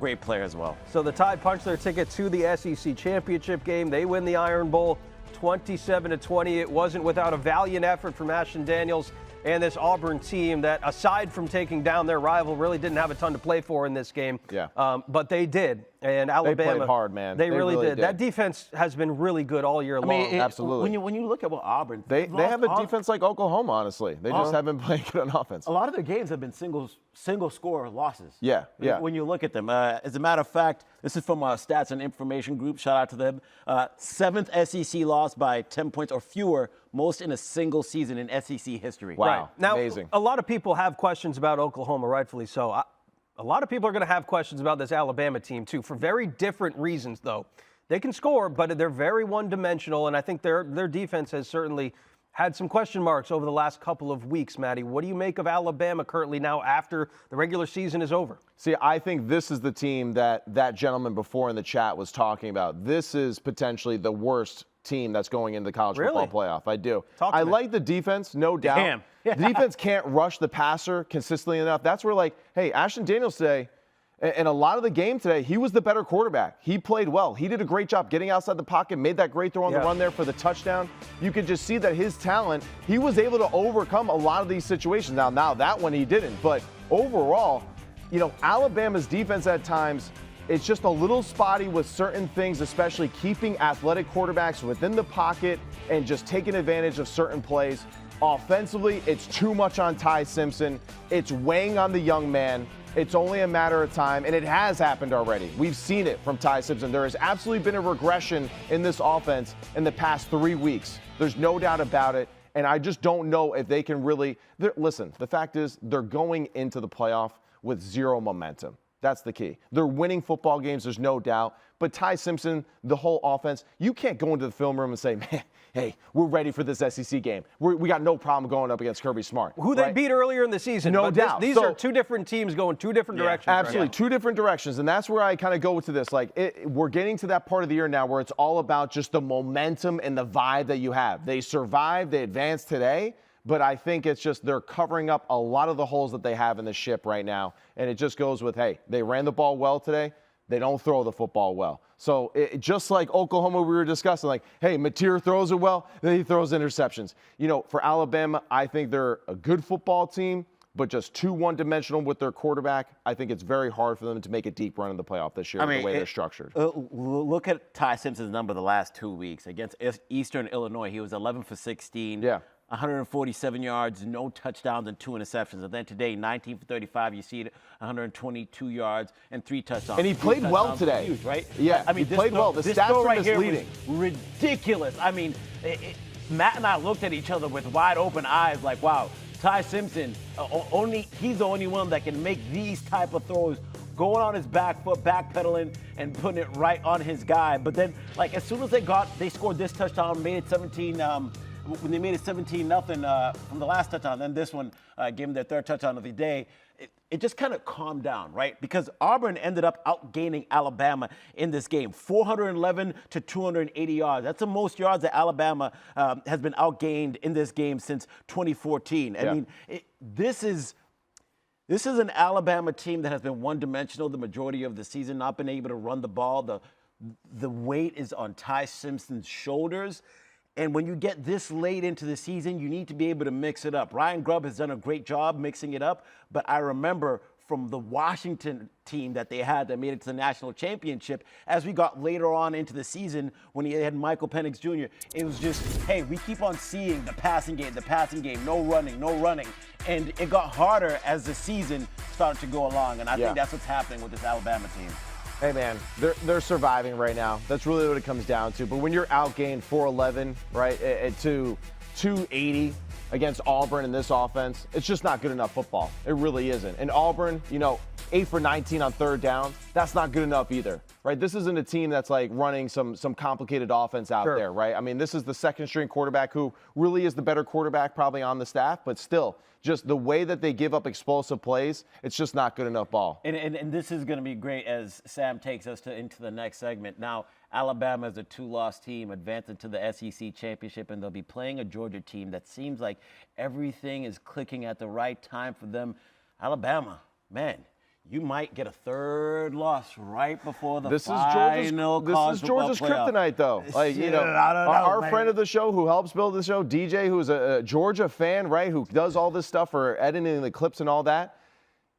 F: great player as well.
A: So the Tide punched their ticket to the SEC championship game. They win the Iron Bowl 27-20. It wasn't without a valiant effort from Ashton Daniels and this Auburn team that, aside from taking down their rival, really didn't have a ton to play for in this game.
B: Yeah.
A: But they did. And Alabama,
B: they played hard, man.
A: They really did. That defense has been really good all year long.
B: Absolutely.
F: When you look at what Auburn,
B: They have a defense like Oklahoma, honestly. They just haven't played good on offense.
F: a lot of their games have been single score losses.
B: Yeah.
F: When you look at them, as a matter of fact, this is from our Stats and Information Group. Shout out to them. 7th SEC loss by 10 points or fewer, most in a single season in SEC history.
B: Wow.
A: Right. Now,
B: amazing.
A: A lot of people have questions about Oklahoma, rightfully so. A lot of people are going to have questions about this Alabama team, too, for very different reasons, though. They can score, but they're very one-dimensional, and I think their defense has certainly had some question marks over the last couple of weeks, Maddie. What do you make of Alabama currently now after the regular season is over?
B: See, I think this is the team that gentleman before in the chat was talking about. This is potentially the worst team that's going into the college football playoff. I do.
A: I
B: like the defense, no doubt.
F: Damn.
B: The defense can't rush the passer consistently enough. That's where, like, hey, Ashton Daniels today, and a lot of the game today, he was the better quarterback. He played well. He did a great job getting outside the pocket, made that great throw on the run there for the touchdown. You could just see that his talent, he was able to overcome a lot of these situations. Now that one he didn't, but overall, Alabama's defense at times, it's just a little spotty with certain things, especially keeping athletic quarterbacks within the pocket and just taking advantage of certain plays. Offensively, it's too much on Ty Simpson. It's weighing on the young man. It's only a matter of time, and it has happened already. We've seen it from Ty Simpson. There has absolutely been a regression in this offense in the past 3 weeks. There's no doubt about it, and I just don't know if they can really – listen, the fact is they're going into the playoff with zero momentum. That's the key. They're winning football games, there's no doubt. But Ty Simpson, the whole offense, you can't go into the film room and say, man, hey, we're ready for this SEC game. We got no problem going up against Kirby Smart.
A: Who they beat earlier in the season.
B: No doubt.
A: These are two different teams going two different directions.
B: Absolutely, two different directions. And that's where I kind of go to this. Like, we're getting to that part of the year now where it's all about just the momentum and the vibe that you have. They survived, they advanced today. But I think it's just they're covering up a lot of the holes that they have in the ship right now. And it just goes with, hey, they ran the ball well today. They don't throw the football well. So just like Oklahoma we were discussing, like, hey, Mateer throws it well, then he throws interceptions. You know, for Alabama, I think they're a good football team, but just too one-dimensional with their quarterback. I think it's very hard for them to make a deep run in the playoff this year the way they're structured.
F: Look at Ty Simpson's number the last 2 weeks. Against Eastern Illinois, he was 11 for 16.
B: Yeah.
F: 147 yards, no touchdowns, and 2 interceptions. And then today, 19 for 35, you see it, 122 yards and 3 touchdowns.
B: And he played well today.
F: Huge, right?
B: Yeah, I mean, he played well. The stats are misleading.
F: Ridiculous. I mean, Matt and I looked at each other with wide open eyes like, wow, Ty Simpson, he's the only one that can make these type of throws, going on his back foot, backpedaling, and putting it right on his guy. But then, like, as soon as they scored this touchdown, made it 17, when they made it 17-0 from the last touchdown, then this one gave them their third touchdown of the day, it just kind of calmed down, right? Because Auburn ended up outgaining Alabama in this game, 411 to 280 yards. That's the most yards that Alabama has been outgained in this game since 2014. I mean, this is an Alabama team that has been one-dimensional the majority of the season, not been able to run the ball. The weight is on Ty Simpson's shoulders. And when you get this late into the season, you need to be able to mix it up. Ryan Grubb has done a great job mixing it up, but I remember from the Washington team that they had that made it to the national championship, as we got later on into the season when he had Michael Penix Jr., it was just, hey, we keep on seeing the passing game, no running. And it got harder as the season started to go along, and I think that's what's happening with this Alabama team.
B: Hey, man, they're surviving right now. That's really what it comes down to. But when you're outgained 411, right, to 280 against Auburn in this offense, it's just not good enough football. It really isn't. And Auburn, 8 for 19 on third down, that's not good enough either, right? This isn't a team that's like running some complicated offense out there, right? I mean, this is the second string quarterback who really is the better quarterback probably on the staff, but still, just the way that they give up explosive plays, it's just not good enough ball.
F: And this is going to be great as Sam takes us into the next segment. Now, Alabama is a 2-loss team advancing to the SEC championship, and they'll be playing a Georgia team that seems like everything is clicking at the right time for them. Alabama, man, you might get a third loss right before the final college football playoff.
B: This is Georgia's kryptonite, though. Like, our friend of the show who helps build the show, DJ, who's a Georgia fan, right, who does all this stuff for editing the clips and all that,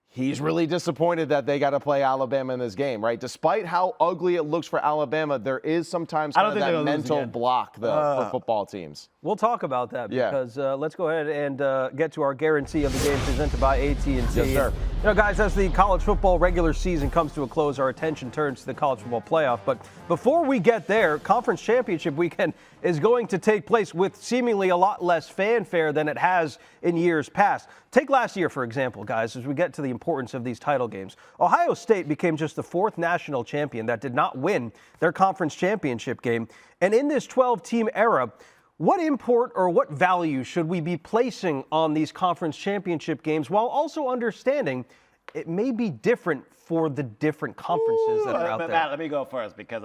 B: he's really disappointed that they got to play Alabama in this game, right? Despite how ugly it looks for Alabama, there is sometimes kind of that mental block for football teams.
A: We'll talk about that because let's go ahead and get to our guarantee of the game presented by AT&T.
B: Yes, sir.
A: Guys, as the college football regular season comes to a close, our attention turns to the college football playoff. But before we get there, conference championship weekend is going to take place with seemingly a lot less fanfare than it has in years past. Take last year, for example, guys, as we get to the importance of these title games. Ohio State became just the 4th national champion that did not win their conference championship game. And in this 12-team era, what import or what value should we be placing on these conference championship games while also understanding it may be different for the different conferences that are out there?
F: Matt, let me go first because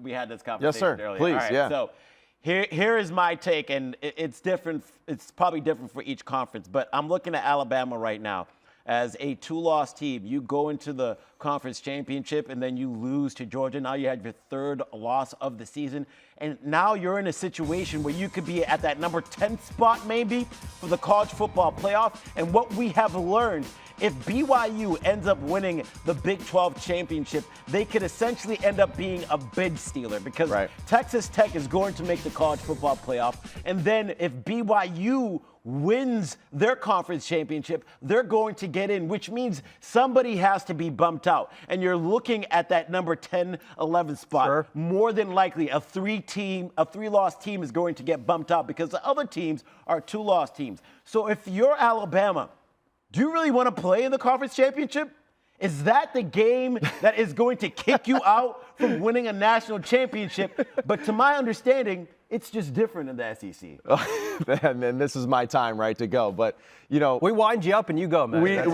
F: we had this conversation earlier.
B: Please,
F: all right, so here is my take, and it's different. It's probably different for each conference, but I'm looking at Alabama right now. As a 2-loss team, you go into the conference championship and then you lose to Georgia. Now you had your 3rd loss of the season. And now you're in a situation where you could be at that number 10 spot maybe for the college football playoff. And what we have learned, if BYU ends up winning the Big 12 championship, they could essentially end up being a bid stealer because Texas Tech is going to make the college football playoff. And then if BYU wins their conference championship, they're going to get in, which means somebody has to be bumped out. And you're looking at that number 10, 11 spot. More than likely, a 3-loss team is going to get bumped out because the other teams are 2-loss teams. So if you're Alabama, do you really want to play in the conference championship?
C: Is that the game that is going to kick you out from winning a national championship? But to my understanding, it's just different in the SEC.
B: And this is my time, right, to go. But,
A: we wind you up and you go, man.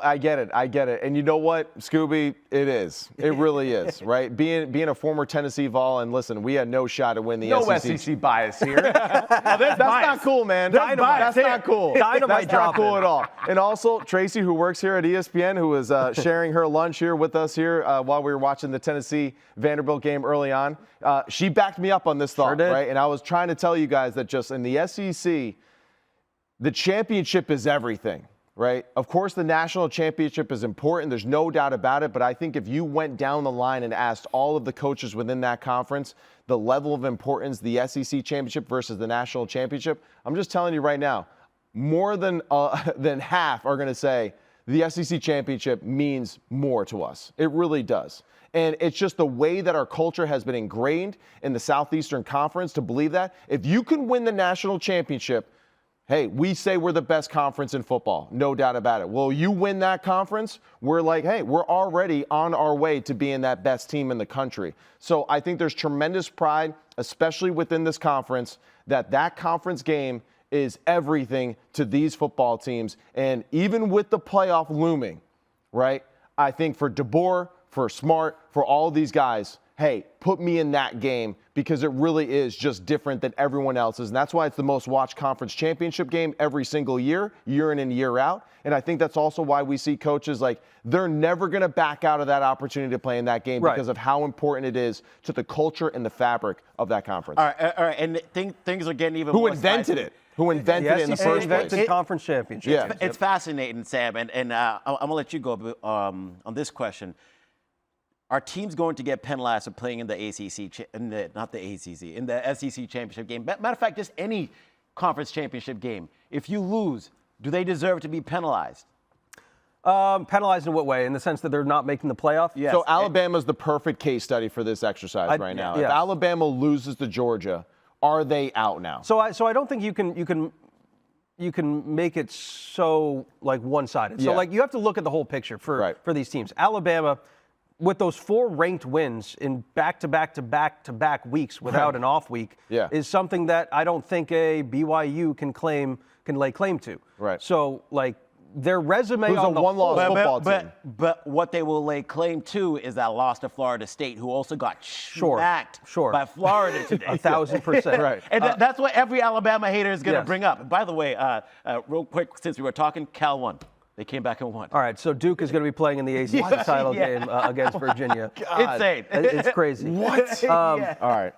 B: I get it. And you know what, Skubie? It is. It really is, right? Being a former Tennessee Vol, and listen, we had no shot at winning the SEC.
H: No SEC bias here.
B: That's not cool, man. That's not cool.
A: Dynamite
B: That's not cool at all. And also, Tracy, who works here at ESPN, who was sharing her lunch here with us here while we were watching the Tennessee-Vanderbilt game early on, she backed me up on this thought, right? And I was trying to tell you guys that just in the SEC, the championship is everything, right? Of course, the national championship is important. There's no doubt about it. But I think if you went down the line and asked all of the coaches within that conference the level of importance, the SEC championship versus the national championship, I'm just telling you right now, more than half are going to say the SEC championship means more to us. It really does. And it's just the way that our culture has been ingrained in the Southeastern Conference to believe that. If you can win the national championship, hey, we say we're the best conference in football. No doubt about it. Well, you win that conference, we're like, hey, we're already on our way to being that best team in the country. So I think there's tremendous pride, especially within this conference, that conference game is everything to these football teams. And even with the playoff looming, right, I think for DeBoer, for Smart, for all these guys, hey, put me in that game because it really is just different than everyone else's. And that's why it's the most watched conference championship game every single year in and year out. And I think that's also why we see coaches like they're never going to back out of that opportunity to play in that game because of how important it is to the culture and the fabric of that conference.
F: All right. And things are getting even
B: more
F: more
B: invented it? Who invented it in the first place?
A: Conference championship.
B: Yeah.
F: It's fascinating, Sam. And I'm going to let you go on this question. Are teams going to get penalized for playing in the ACC, in the SEC championship game? Matter of fact, just any conference championship game. If you lose, do they deserve to be penalized?
A: Penalized in what way? In the sense that they're not making the playoff?
F: Yes.
B: So Alabama's the perfect case study for this exercise right now. If Alabama loses to Georgia, are they out now?
A: So I don't think you can make it so like one-sided. So like you have to look at the whole picture for these teams. Alabama, with those 4 ranked wins in back-to-back weeks without an off week, is something that I don't think a BYU can lay claim to.
B: Right.
A: So like their resume
B: Who's
A: on
B: a one-loss football team.
F: But what they will lay claim to is that loss to Florida State, who also got smacked by Florida today.
A: 1,000%.
B: Right.
F: And that's what every Alabama hater is going to bring up. And by the way, real quick, since we were talking, Cal won. They came back and won.
A: All right, so Duke is going to be playing in the ACC title game against Virginia.
F: Insane.
A: It's crazy.
B: What? All right.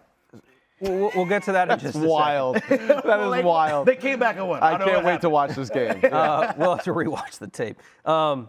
A: We'll get to that in just a
B: wild.
A: second.
B: That is wild.
C: They came back and won.
B: I can't wait to watch this game.
A: We'll have to rewatch the tape. But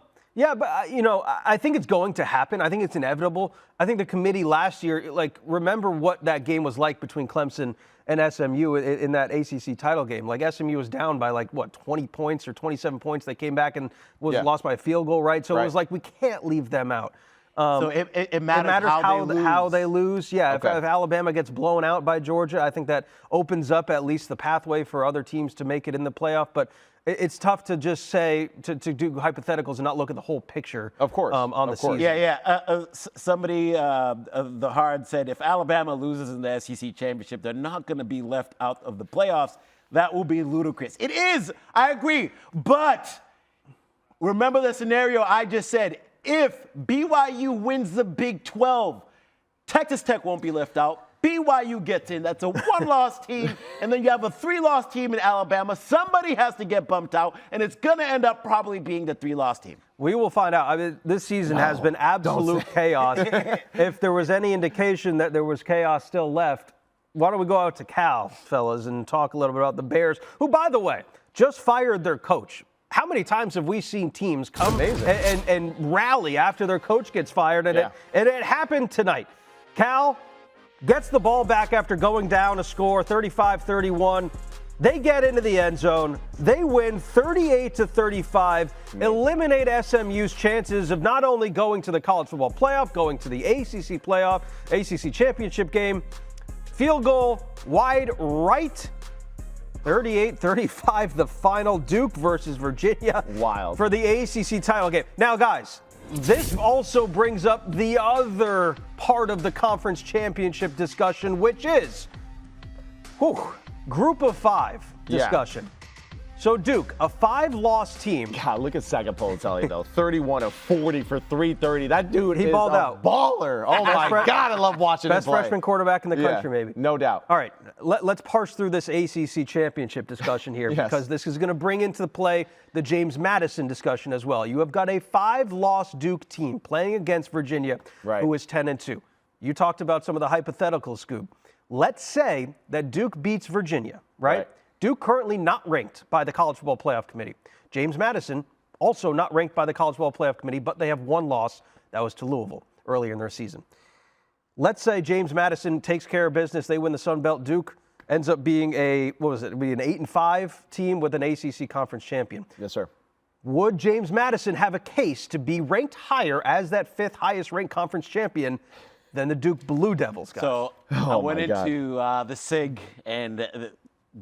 A: I think it's going to happen. I think it's inevitable. I think the committee last year, remember what that game was like between Clemson and SMU in that ACC title game. Like SMU was down by 20 points or 27 points. They came back and was lost by a field goal, right? So it was like we can't leave them out.
F: So it matters
A: how they lose. Yeah, if Alabama gets blown out by Georgia, I think that opens up at least the pathway for other teams to make it in the playoff. But it's tough to just say to do hypotheticals and not look at the whole picture.
B: Of course,
A: on the season.
F: Somebody the hard said if Alabama loses in the SEC championship, they're not going to be left out of the playoffs. That will be ludicrous. It is. I agree. But remember the scenario I just said. If BYU wins the Big 12, Texas Tech won't be left out. BYU gets in. That's a 1-loss team. And then you have a 3-loss team in Alabama. Somebody has to get bumped out, and it's going to end up probably being the 3-loss team.
A: We will find out. I mean, this season has been absolute chaos. If there was any indication that there was chaos still left, why don't we go out to Cal, fellas, and talk a little bit about the Bears, who, by the way, just fired their coach. How many times have we seen teams come and rally after their coach gets fired? And it happened tonight. Cal gets the ball back after going down a score, 35-31. They get into the end zone. They win 38-35, eliminate SMU's chances of not only going to the college football playoff, going to the ACC playoff, ACC championship game. Field goal wide right. 38-35, the final. Duke versus Virginia.
B: Wild.
A: For the ACC title game. Now, guys, this also brings up the other part of the conference championship discussion, which is group of 5 discussion. So, Duke, a 5-loss team.
B: God, look at Sagapolitelli, though. 31 of 40 for 330. That dude is
A: balled
B: a
A: out.
B: baller. Oh, my God, I love watching him
A: Best
B: play.
A: freshman quarterback in the country, maybe.
B: No doubt.
A: All right, let's parse through this ACC championship discussion here because this is going to bring into play the James Madison discussion as well. You have got a 5-loss Duke team playing against Virginia, who is 10-2. You talked about some of the hypotheticals, Scoob. Let's say that Duke beats Virginia, right? Duke currently not ranked by the College Football Playoff Committee. James Madison also not ranked by the College Football Playoff Committee, but they have one loss. That was to Louisville earlier in their season. Let's say James Madison takes care of business. They win the Sun Belt. Duke ends up being an 8-5 team with an ACC conference champion.
B: Yes, sir.
A: Would James Madison have a case to be ranked higher as that 5th highest ranked conference champion than the Duke Blue Devils, guys?
F: So I went into the SIG, and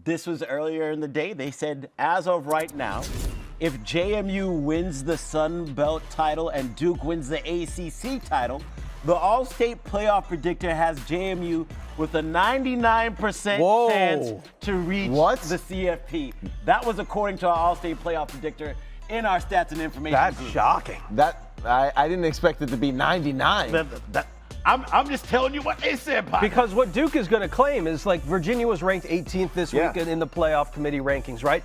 F: this was earlier in the day. They said, as of right now, if JMU wins the Sun Belt title and Duke wins the ACC title, the All-State Playoff Predictor has JMU with a 99% chance to reach the CFP. That was according to our All-State Playoff Predictor in our stats and information
A: That's
F: group.
A: shocking.
B: I didn't expect it to be 99.
C: I'm just telling you what they said, Pop.
A: Because what Duke is going to claim is, like, Virginia was ranked 18th this week in the playoff committee rankings, right?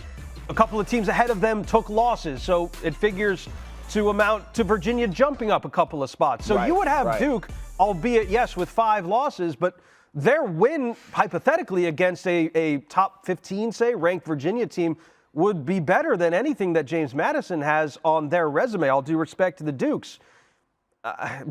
A: A couple of teams ahead of them took losses, so it figures to amount to Virginia jumping up a couple of spots. So you would have Duke, albeit, yes, with 5 losses, but their win, hypothetically, against a top 15, say, ranked Virginia team would be better than anything that James Madison has on their resume, all due respect to the Dukes.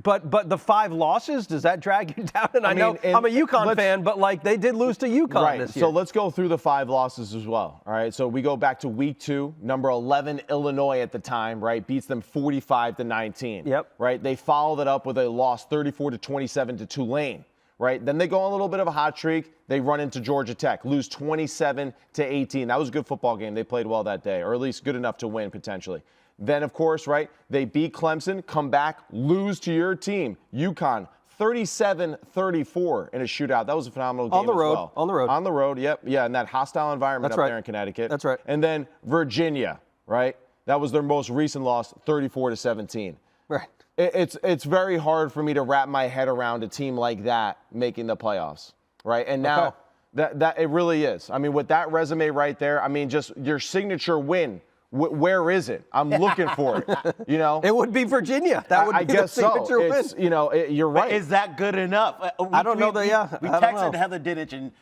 A: But the 5 losses, does that drag you down? And I know I'm a UConn fan, but like they did lose to UConn this year.
B: So let's go through the 5 losses as well. All right. So we go back to week 2, number 11 Illinois at the time, right? Beats them 45-19.
A: Yep.
B: Right. They followed it up with a loss 34-27 to Tulane. Right. Then they go on a little bit of a hot streak. They run into Georgia Tech, lose 27-18. That was a good football game. They played well that day, or at least good enough to win potentially. Then, of course, right, they beat Clemson, come back, lose to your team, UConn, 37-34 in a shootout. That was a phenomenal game
A: on the road,
B: as well. On the road, yep. Yeah, in that hostile environment there in Connecticut.
A: That's right.
B: And then Virginia, right? That was their most recent loss, 34-17.
A: Right.
B: It's very hard for me to wrap my head around a team like that making the playoffs, right? And now that it really is. I mean, with that resume right there, I mean, just your signature win. Where is it? I'm looking for it. You know,
A: it would be Virginia. That would be the signature win.
B: You know, you're right.
F: But is that good enough?
A: I don't know.
F: We texted Heather Dinich, and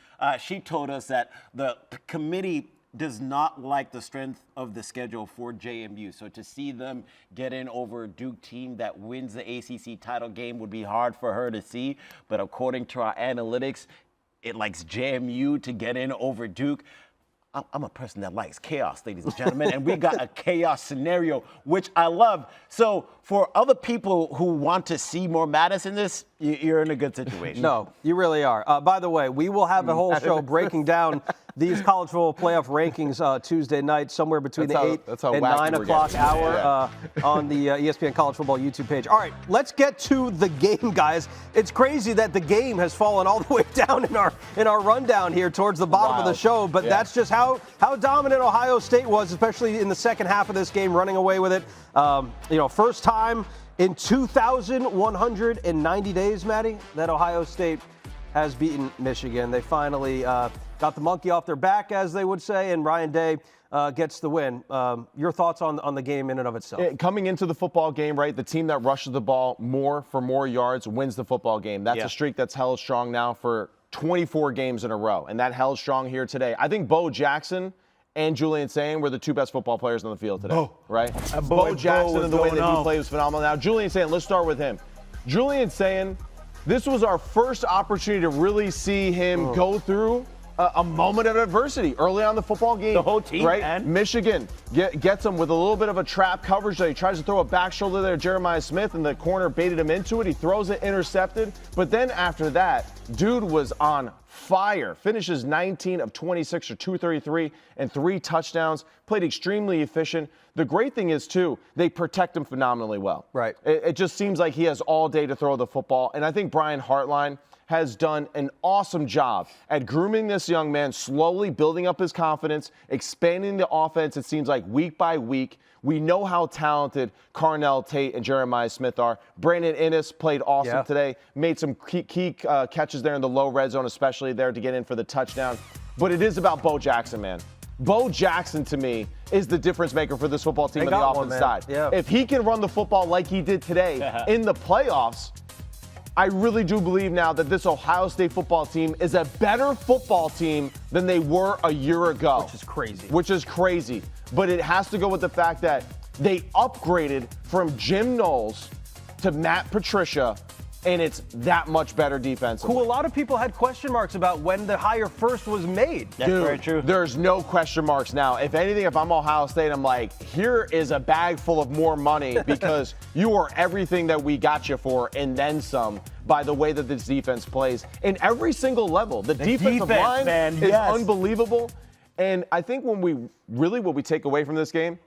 F: she told us that the committee does not like the strength of the schedule for JMU. So to see them get in over a Duke team that wins the ACC title game would be hard for her to see. But according to our analytics, it likes JMU to get in over Duke. I'm a person that likes chaos, ladies and gentlemen, and we got a chaos scenario, which I love. So for other people who want to see more Madison in this, you're in a good situation.
A: No, you really are. By the way, we will have a whole show breaking down these college football playoff rankings Tuesday night, somewhere between the 8 and 9 o'clock hour on the ESPN College Football YouTube page. All right, let's get to the game, guys. It's crazy that the game has fallen all the way down in our rundown here towards the bottom of the show, but that's just how dominant Ohio State was, especially in the second half of this game, running away with it. First time in 2,190 days, Maddie, that Ohio State has beaten Michigan. They finally got the monkey off their back, as they would say, and Ryan Day gets the win. Your thoughts on the game in and of itself?
B: Coming into the football game, right, the team that rushes the ball more for more yards wins the football game. That's a streak that's held strong now for 24 games in a row, and that held strong here today. I think Bo Jackson and Julian Sayin were the 2 best football players on the field today, right? Bo Jackson and the way that he played was phenomenal. Now, Julian Sayin, let's start with him. Julian Sayin, this was our first opportunity to really see him go through a moment of adversity early on in the football game.
C: The whole team,
B: right?
C: man.
B: Michigan gets him with a little bit of a trap coverage. He tries to throw a back shoulder there, Jeremiah Smith, and the corner baited him into it. He throws it, intercepted. But then after that, dude was on fire. Finishes 19 of 26 or 233 and 3 touchdowns. Played extremely efficient. The great thing is, too, they protect him phenomenally well.
A: Right.
B: It just seems like he has all day to throw the football. And I think Brian Hartline has done an awesome job at grooming this young man, slowly building up his confidence, expanding the offense, it seems like, week by week. We know how talented Carnell Tate and Jeremiah Smith are. Brandon Innes played awesome today, made some key catches there in the low red zone, especially there to get in for the touchdown. But it is about Bo Jackson, man. Bo Jackson, to me, is the difference maker for this football team on the offense side.
A: Yeah.
B: If he can run the football like he did today in the playoffs, I really do believe now that this Ohio State football team is a better football team than they were a year ago.
A: Which is crazy.
B: Which is crazy. But it has to go with the fact that they upgraded from Jim Knowles to Matt Patricia, and it's that much better defensively.
A: Who a lot of people had question marks about when the hire first was made.
F: That's very true.
B: There's no question marks now. If anything, if I'm Ohio State, I'm like, here is a bag full of more money because you are everything that we got you for and then some by the way that this defense plays in every single level. The defensive line is unbelievable. And I think what we take away from this game,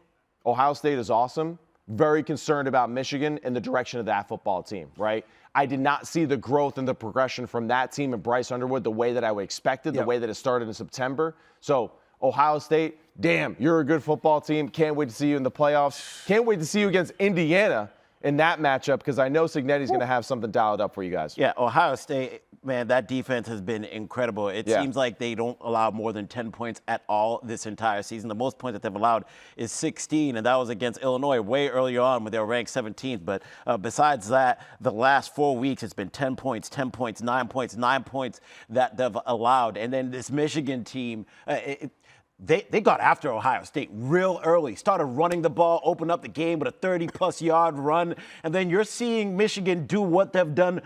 B: Ohio State is awesome. Very concerned about Michigan and the direction of that football team, right? I did not see the growth and the progression from that team and Bryce Underwood the way that I would expected, the way that it started in September. So Ohio State, damn, you're a good football team. Can't wait to see you in the playoffs. Can't wait to see you against Indiana in that matchup because I know Signetti's going to have something dialed up for you guys.
F: Yeah, Ohio State, man, that defense has been incredible. It seems like they don't allow more than 10 points at all this entire season. The most points that they've allowed is 16, and that was against Illinois way earlier on when they were ranked 17th. But besides that, the last 4 weeks, it's been 10 points, 10 points, 9 points, 9 points that they've allowed. And then this Michigan team, They got after Ohio State real early, started running the ball, opened up the game with a 30-plus yard run, and then you're seeing Michigan do what they've done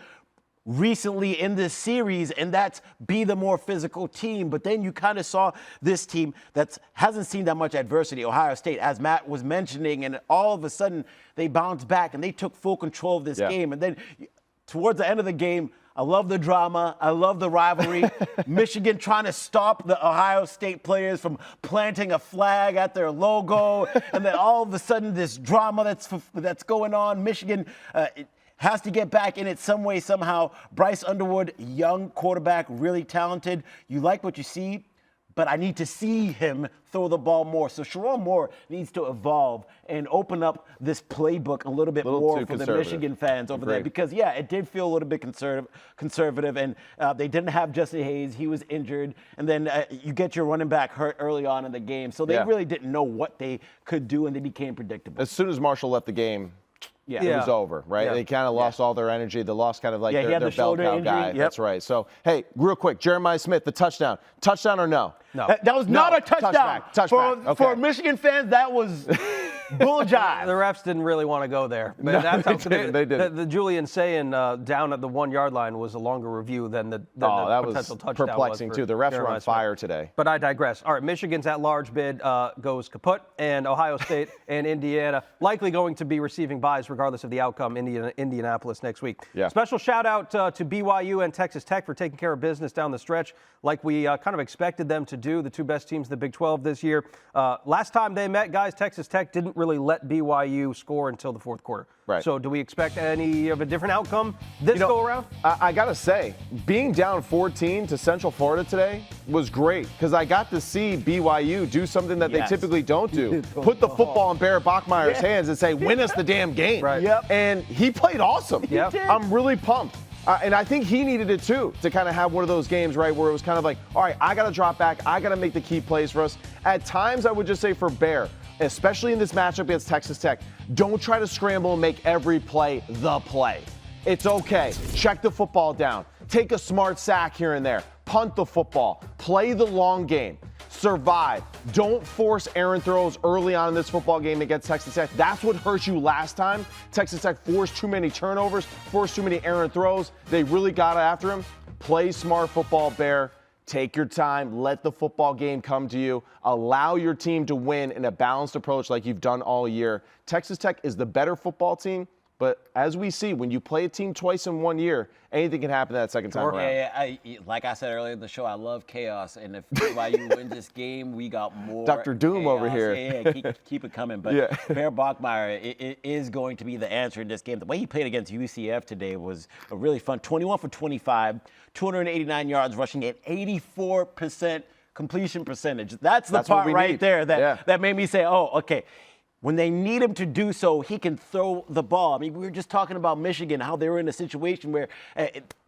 F: recently in this series, and that's be the more physical team. But then you kind of saw this team that hasn't seen that much adversity, Ohio State, as Matt was mentioning, and all of a sudden they bounced back and they took full control of this game. And then towards the end of the game, I love the drama. I love the rivalry. Michigan trying to stop the Ohio State players from planting a flag at their logo. And then all of a sudden this drama that's going on. Michigan has to get back in it some way, somehow. Bryce Underwood, young quarterback, really talented. You like what you see, but I need to see him throw the ball more. So Sherrone Moore needs to evolve and open up this playbook a little bit more for the Michigan fans over there. Because, it did feel a little bit conservative. And they didn't have Justin Hayes. He was injured. And then you get your running back hurt early on in the game. So they really didn't know what they could do, and they became predictable.
B: As soon as Marshall left the game, it was over, right? They kind of lost all their energy. They lost kind of like their bell cow guy. That's right. So, hey, real quick, Jeremiah Smith, the touchdown. Touchdown or no?
A: No.
F: That was not a touchdown.
B: Touchback.
F: For Michigan fans, that was bull jive.
A: The refs didn't really want to go there. But that's how
B: they didn't.
A: The Julian saying down at the 1 yard line was a longer review than the potential touchdown.
B: Perplexing
A: was
B: too. The refs were on fire today.
A: But I digress. All right, Michigan's at-large bid goes kaput, and Ohio State and Indiana likely going to be receiving buys regardless of the outcome. Indianapolis next week. Special shout out to BYU and Texas Tech for taking care of business down the stretch, like we kind of expected them to do. The two best teams in the Big 12 this year. Last time they met, guys, Texas Tech didn't really let BYU score until the fourth quarter.
B: Right.
A: So do we expect any of a different outcome this go around?
B: I got to say, being down 14 to Central Florida today was great because I got to see BYU do something that they typically don't do. Put the football in Barrett Bachmeier's hands and say, win us the damn game.
A: Right.
B: And he played awesome. I'm really pumped. And I think he needed it too, to kind of have one of those games, right, where it was kind of like, all right, I got to drop back. I got to make the key plays for us. At times, I would just say for Bear, especially in this matchup against Texas Tech, don't try to scramble and make every play the play. It's okay. Check the football down. Take a smart sack here and there. Punt the football. Play the long game. Survive. Don't force errant throws early on in this football game against Texas Tech. That's what hurt you last time. Texas Tech forced too many turnovers, forced too many errant throws. They really got after him. Play smart football, Bear. Take your time. Let the football game come to you. Allow your team to win in a balanced approach like you've done all year. Texas Tech is the better football team, But as we see, when you play a team twice in 1 year, anything can happen that second time around.
F: Yeah, like I said earlier in the show, I love chaos. And if BYU wins this game, we got more
B: Dr. Doom
F: chaos.
B: over here.
F: Yeah, keep it coming. But Behr Bachmeier it is going to be the answer in this game. The way he played against UCF today was a really fun. 21 for 25, 289 yards rushing at 84% completion percentage. That's the part right there that made me say, oh, okay. When they need him to do so, he can throw the ball. I mean, we were just talking about Michigan, how they were in a situation where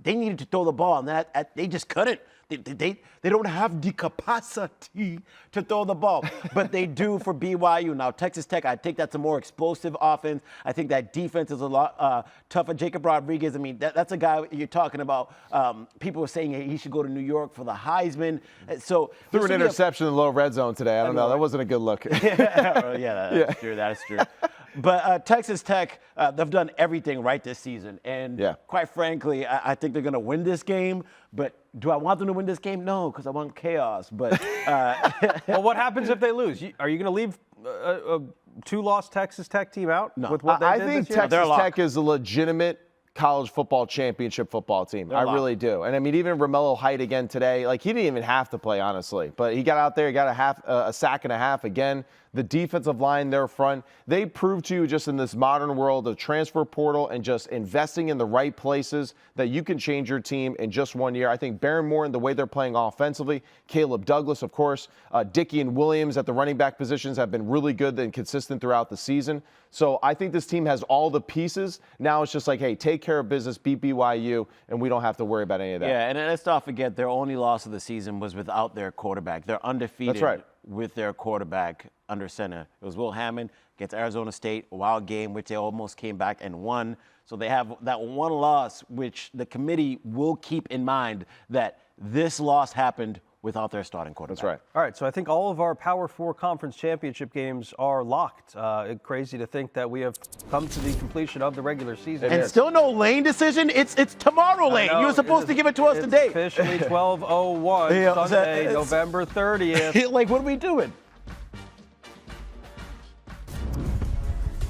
F: they needed to throw the ball, and they just couldn't. They don't have the capacity to throw the ball, but they do for BYU. Now, Texas Tech, I think that's a more explosive offense. I think that defense is a lot tougher. Jacob Rodriguez, I mean, that's a guy you're talking about. People were saying he should go to New York for the Heisman. So
B: threw an interception in the low red zone today. I don't know. That wasn't a good look.
F: That's true. That's true. But Texas Tech, they've done everything right this season. And quite frankly, I think they're going to win this game. But do I want them to win this game? No, because I want chaos. But
A: well, what happens if they lose? Are you going to leave a two-loss Texas Tech team out?
B: No.
A: With what they
B: I
A: did
B: think
A: this year?
B: Texas Tech is a legitimate college football championship football team. I really do. And I mean, even Romello Height again today, like he didn't even have to play, honestly. But he got out there, he got a sack and a half again. The defensive line, their front, they proved to you just in this modern world of transfer portal and just investing in the right places that you can change your team in just 1 year. I think Behren Morton, the way they're playing offensively, Caleb Douglas, of course, Dickey and Williams at the running back positions have been really good and consistent throughout the season. So I think this team has all the pieces. Now it's just like, hey, take care of business, beat BYU, and we don't have to worry about any of that.
F: Yeah, and let's not forget their only loss of the season was without their quarterback. They're undefeated.
B: That's right.
F: With their quarterback under center. It was Will Hammond against Arizona State, a wild game, which they almost came back and won. So they have that one loss, which the committee will keep in mind that this loss happened without their starting quarterback.
B: That's right.
A: All right, so I think all of our Power 4 conference championship games are locked. Crazy to think that we have come to the completion of the regular season.
F: And still no Lane decision? It's tomorrow, Lane. You were supposed to give it to us today.
A: Officially 12:01, Sunday, November 30th.
F: Like, what are we doing?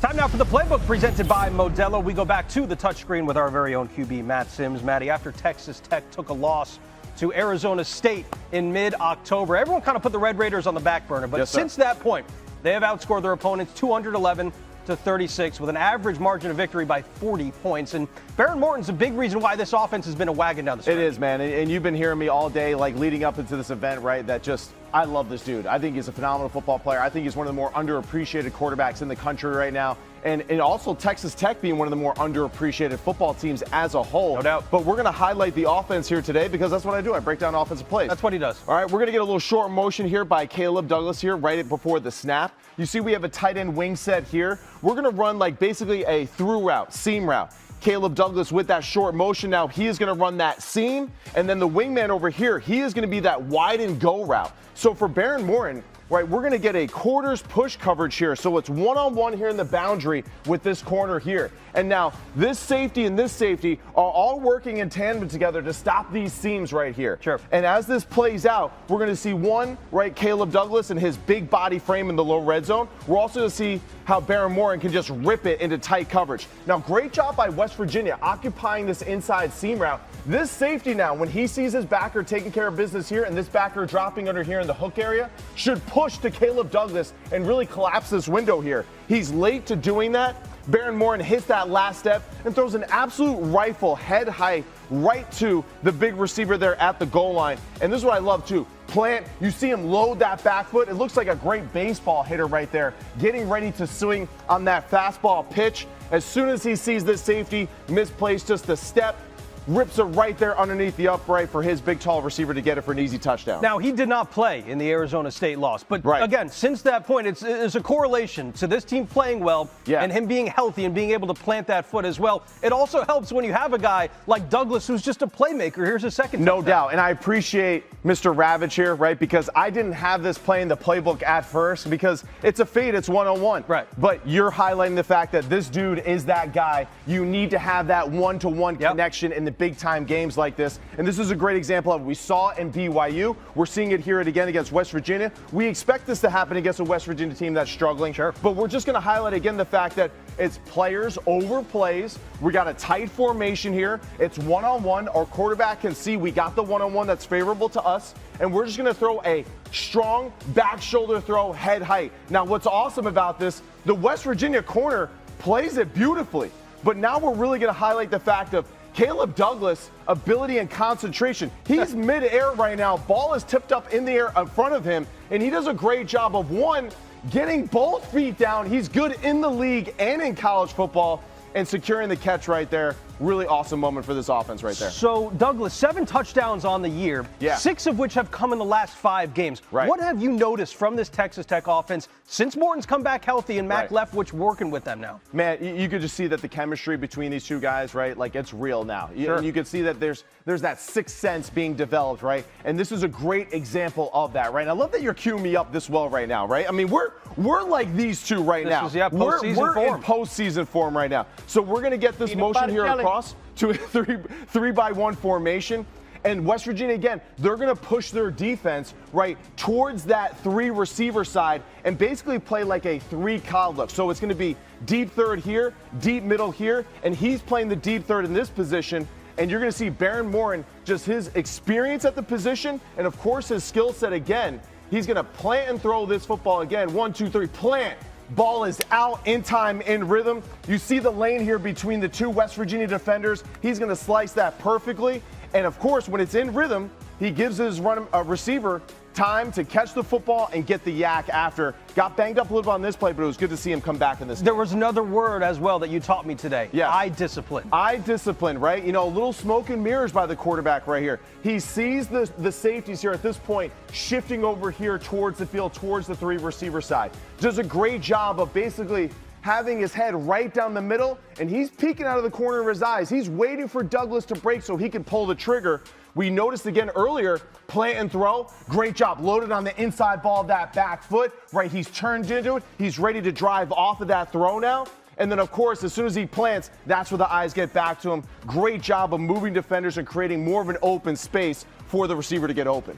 A: Time now for the playbook presented by Modelo. We go back to the touchscreen with our very own QB, Matt Sims. Matty, after Texas Tech took a loss to Arizona State in mid-October, everyone kind of put the Red Raiders on the back burner. But since that point, they have outscored their opponents 211-36 with an average margin of victory by 40 points. And Behren Morton's a big reason why this offense has been a wagon down the stretch.
B: It is, man. And you've been hearing me all day, like leading up into this event, right, that just I love this dude. I think he's a phenomenal football player. I think he's one of the more underappreciated quarterbacks in the country right now. And also Texas Tech being one of the more underappreciated football teams as a whole.
A: No doubt.
B: But we're going to highlight the offense here today because that's what I do. I break down offensive plays.
A: That's what he does.
B: All right, we're going to get a little short motion here by Caleb Douglas here right before the snap. You see we have a tight end wing set here. We're going to run like basically a through route, seam route. Caleb Douglas with that short motion now, he is going to run that seam. And then the wingman over here, he is going to be that wide and go route. So for Behren Morton, right, we're going to get a quarters push coverage here. So it's one-on-one here in the boundary with this corner here. And now this safety and this safety are all working in tandem together to stop these seams right here.
A: Sure.
B: And as this plays out, we're going to see one, right, Caleb Douglas and his big body frame in the low red zone. We're also going to see how Behren Morton can just rip it into tight coverage. Now, great job by West Virginia occupying this inside seam route. This safety now, when he sees his backer taking care of business here and this backer dropping under here in the hook area, should push to Caleb Douglas and really collapse this window here. He's late to doing that. Behren Morton hits that last step and throws an absolute rifle head high right to the big receiver there at the goal line. And this is what I love too. Plant, you see him load that back foot. It looks like a great baseball hitter right there, getting ready to swing on that fastball pitch. As soon as he sees this safety, misplaced just a step, rips it right there underneath the upright for his big, tall receiver to get it for an easy touchdown.
A: Now, he did not play in the Arizona State loss. But, again, since that point, it's a correlation to this team playing well and him being healthy and being able to plant that foot as well. It also helps when you have a guy like Douglas who's just a playmaker. Here's his second touchdown.
B: No doubt. And I appreciate Mr. Ravech here, right, because I didn't have this play in the playbook at first because it's a fade. It's one-on-one.
A: Right.
B: But you're highlighting the fact that this dude is that guy. You need to have that one-to-one connection in the big-time games like this. And this is a great example of it. We saw it in BYU. We're seeing it here again against West Virginia. We expect this to happen against a West Virginia team that's struggling.
A: Sure.
B: But we're just going to highlight again the fact that it's players over plays. We got a tight formation here. It's one-on-one. Our quarterback can see we got the one-on-one that's favorable to us. And we're just going to throw a strong back shoulder throw, head height. Now, what's awesome about this, the West Virginia corner plays it beautifully. But now we're really going to highlight the fact of Caleb Douglas' ability and concentration. He's mid-air right now. Ball is tipped up in the air in front of him, and he does a great job of, one, getting both feet down. He's good in the league and in college football, and securing the catch right there. Really awesome moment for this offense right there.
A: So, Douglas, 7 touchdowns on the year, 6 of which have come in the last 5 games.
B: Right.
A: What have you noticed from this Texas Tech offense since Morton's come back healthy and Mac Leftwich working with them now?
B: Man, you could just see that the chemistry between these two guys, right, like it's real now.
A: Sure.
B: You could see that there's that sixth sense being developed, right? And this is a great example of that, right? And I love that you're queuing me up this well right now, right? I mean, we're like these two right now.
A: Postseason
B: we're
A: form.
B: in postseason form right now. So we're going to get this motion here across to a 3-by-1 formation. And West Virginia, again, they're going to push their defense right towards that 3 receiver side and basically play like a 3 cloud look. So it's going to be deep third here, deep middle here, and he's playing the deep third in this position. And you're going to see Behren Morton, just his experience at the position and, of course, his skill set again. He's going to plant and throw this football again. 1, 2, 3, plant. Ball is out in time, in rhythm. You see the lane here between the 2 West Virginia defenders. He's going to slice that perfectly. And, of course, when it's in rhythm, he gives his receiver time to catch the football and get the yak after. Got banged up a little bit on this play, but it was good to see him come back in this game.
A: There was another word as well that you taught me today.
B: Yeah.
A: Eye discipline.
B: Eye discipline, right? You know, a little smoke and mirrors by the quarterback right here. He sees the safeties here at this point shifting over here towards the field, towards the 3 receiver side. Does a great job of basically having his head right down the middle, and he's peeking out of the corner of his eyes. He's waiting for Douglas to break so he can pull the trigger. We noticed again earlier, play and throw. Great job. Loaded on the inside ball of that back foot, right? He's turned into it. He's ready to drive off of that throw now. And then, of course, as soon as he plants, that's where the eyes get back to him. Great job of moving defenders and creating more of an open space for the receiver to get open.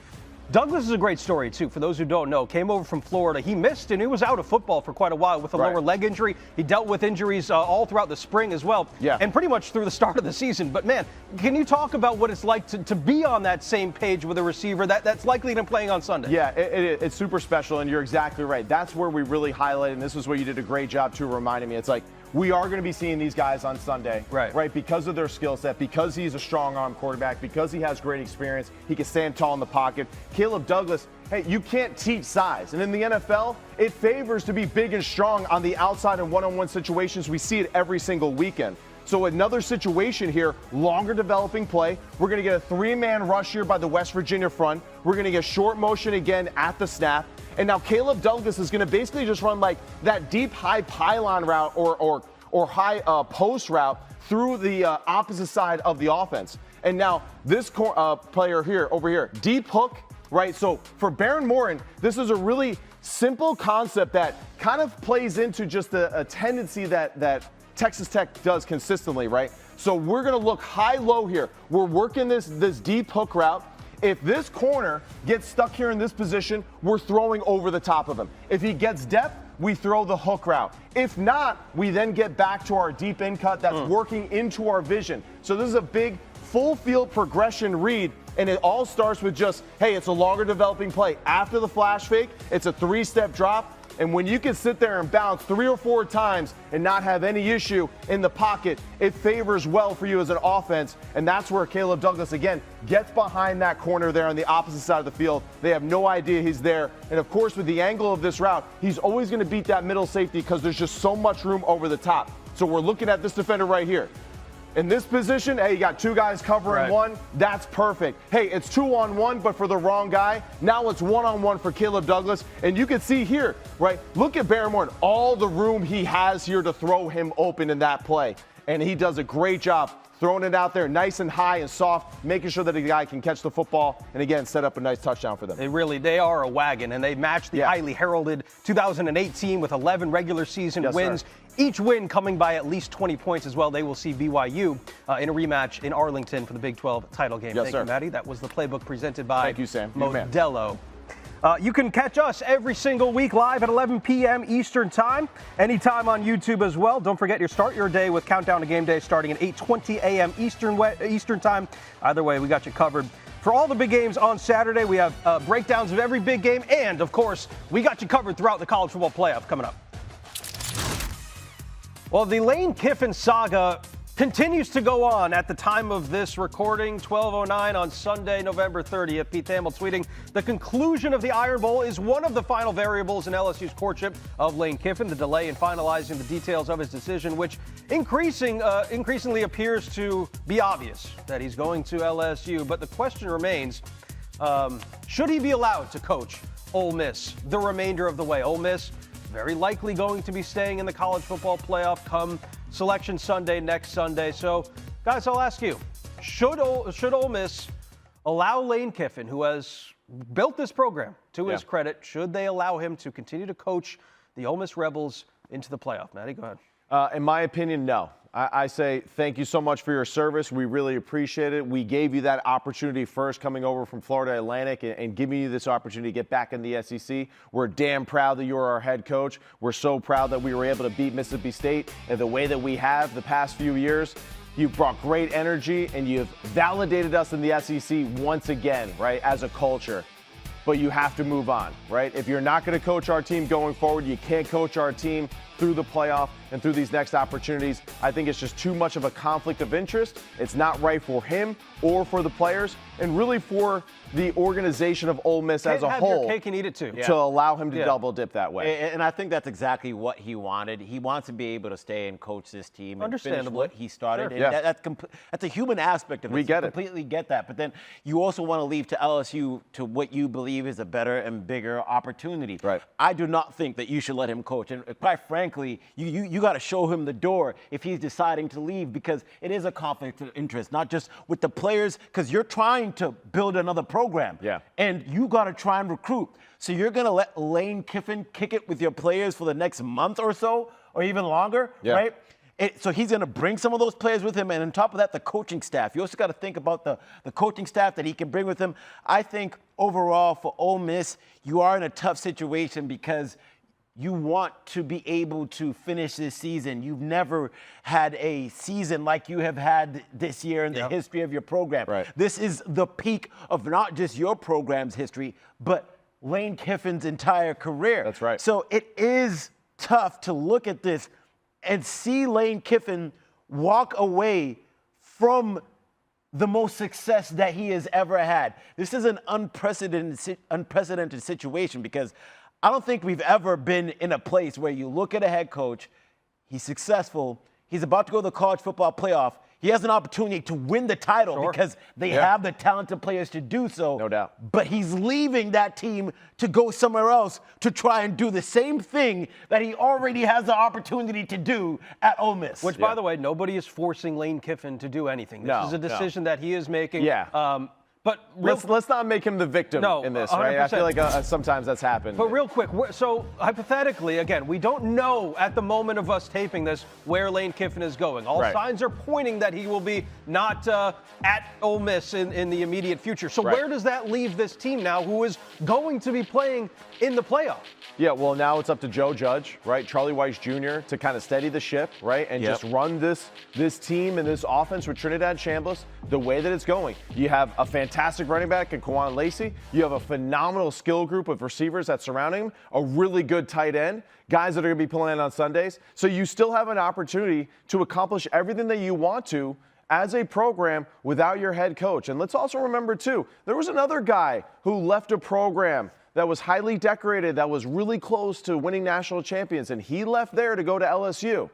A: Douglas is a great story, too. For those who don't know, came over from Florida. He missed, and he was out of football for quite a while with a lower leg injury. He dealt with injuries all throughout the spring as well, and pretty much through the start of the season. But, man, can you talk about what it's like to be on that same page with a receiver that's likely to be playing on Sunday?
B: Yeah, it's super special, and you're exactly right. That's where we really highlighted, and this is where you did a great job, too, reminding me. It's like, we are going to be seeing these guys on Sunday, right? Because of their skill set, because he's a strong arm quarterback, because he has great experience, he can stand tall in the pocket. Caleb Douglas, hey, you can't teach size. And in the NFL, it favors to be big and strong on the outside in one-on-one situations. We see it every single weekend. So another situation here, longer developing play. We're going to get a 3-man rush here by the West Virginia front. We're going to get short motion again at the snap. And now Caleb Douglas is going to basically just run like that deep high pylon route or high post route through the opposite side of the offense. And now this player here, over here, deep hook, right? So for Behren Morton, this is a really simple concept that kind of plays into just a tendency that Texas Tech does consistently, right? So we're going to look high-low here. We're working this deep hook route. If this corner gets stuck here in this position, we're throwing over the top of him. If he gets depth, we throw the hook route. If not, we then get back to our deep in cut that's working into our vision. So this is a big full field progression read, and it all starts with just, hey, it's a longer developing play. After the flash fake, it's a 3-step drop. And when you can sit there and bounce 3 or 4 times and not have any issue in the pocket, it favors well for you as an offense. And that's where Caleb Douglas, again, gets behind that corner there on the opposite side of the field. They have no idea he's there. And, of course, with the angle of this route, he's always going to beat that middle safety because there's just so much room over the top. So we're looking at this defender right here. In this position, hey, you got 2 guys covering one. That's perfect. Hey, it's 2-on-1, but for the wrong guy. Now it's 1-on-1 for Caleb Douglas. And you can see here, right, look at Behren Morton, all the room he has here to throw him open in that play. And he does a great job throwing it out there nice and high and soft, making sure that the guy can catch the football and, again, set up a nice touchdown for them.
A: They are a wagon, and they matched the highly heralded 2008 team with 11 regular season wins.
B: Sir.
A: Each win coming by at least 20 points as well. They will see BYU in a rematch in Arlington for the Big 12 title game. Thank you, Maddie. That was the playbook presented by
B: Thank you, Sam.
A: Modelo. You can catch us every single week live at 11 p.m. Eastern Time, anytime on YouTube as well. Don't forget to start your day with Countdown to Game Day starting at 8:20 a.m. Eastern Time. Either way, we got you covered. For all the big games on Saturday, we have breakdowns of every big game, and, of course, we got you covered throughout the college football playoff coming up. Well, the Lane Kiffin saga continues to go on at the time of this recording, 12:09 on Sunday, November 30th. Pete Thamel tweeting, the conclusion of the Iron Bowl is one of the final variables in LSU's courtship of Lane Kiffin. The delay in finalizing the details of his decision, which increasingly appears to be obvious that he's going to LSU. But the question remains, should he be allowed to coach Ole Miss the remainder of the way? Ole Miss very likely going to be staying in the college football playoff come Selection Sunday next Sunday. So, guys, I'll ask you, should Ole Miss allow Lane Kiffin, who has built this program to his credit, should they allow him to continue to coach the Ole Miss Rebels into the playoff? Maddie, go ahead.
B: In my opinion, no. I say thank you so much for your service. We really appreciate it. We gave you that opportunity first coming over from Florida Atlantic and giving you this opportunity to get back in the SEC. We're damn proud that you're our head coach. We're so proud that we were able to beat Mississippi State in the way that we have the past few years. You've brought great energy, and you've validated us in the SEC once again, right, as a culture. But you have to move on, right? If you're not going to coach our team going forward, you can't coach our team through the playoff and through these next opportunities. I think it's just too much of a conflict of interest. It's not right for him or for the players, and really for the organization of Ole Miss as a whole.
A: Have your cake and eat it too.
B: To allow him to double dip that way.
F: And I think that's exactly what he wanted. He wants to be able to stay and coach this team and finish what he started.
A: Sure.
F: And that's a human aspect of it.
B: We get it.
F: Completely get that. But then you also want to leave to LSU to what you believe is a better and bigger opportunity.
B: Right.
F: I do not think that you should let him coach. And quite frankly, you got to show him the door if he's deciding to leave, because it is a conflict of interest, not just with the players, because you're trying to build another program.
B: Yeah.
F: And you got to try and recruit. So you're going to let Lane Kiffin kick it with your players for the next month or so, or even longer, right? So he's going to bring some of those players with him. And on top of that, the coaching staff. You also got to think about the coaching staff that he can bring with him. I think overall for Ole Miss, you are in a tough situation because you want to be able to finish this season. You've never had a season like you have had this year in the history of your program.
B: Right.
F: This is the peak of not just your program's history, but Lane Kiffin's entire career.
B: That's right.
F: So it is tough to look at this and see Lane Kiffin walk away from the most success that he has ever had. This is an unprecedented situation, because I don't think we've ever been in a place where you look at a head coach, he's successful, he's about to go to the college football playoff, he has an opportunity to win the title because they have the talented players to do so.
B: No doubt.
F: But he's leaving that team to go somewhere else to try and do the same thing that he already has the opportunity to do at Ole Miss.
A: Which, by the way, nobody is forcing Lane Kiffin to do anything. This is a decision that he is making. But
B: let's not make him the victim in this, right? 100%. I feel like sometimes that's happened.
A: But real quick, so hypothetically, again, we don't know at the moment of us taping this where Lane Kiffin is going. All signs are pointing that he will be not at Ole Miss in the immediate future. So where does that leave this team now, who is going to be playing in the playoff?
B: Yeah, well, now it's up to Joe Judge, right? Charlie Weiss Jr. to kind of steady the ship, right? And just run this team and this offense with Trinidad Chambliss the way that it's going. You have a fantastic running back in Kawan Lacey. You have a phenomenal skill group of receivers that surrounding him, a really good tight end, guys that are going to be playing on Sundays. So you still have an opportunity to accomplish everything that you want to as a program without your head coach. And let's also remember, too, there was another guy who left a program that was highly decorated, that was really close to winning national champions, and he left there to go to LSU.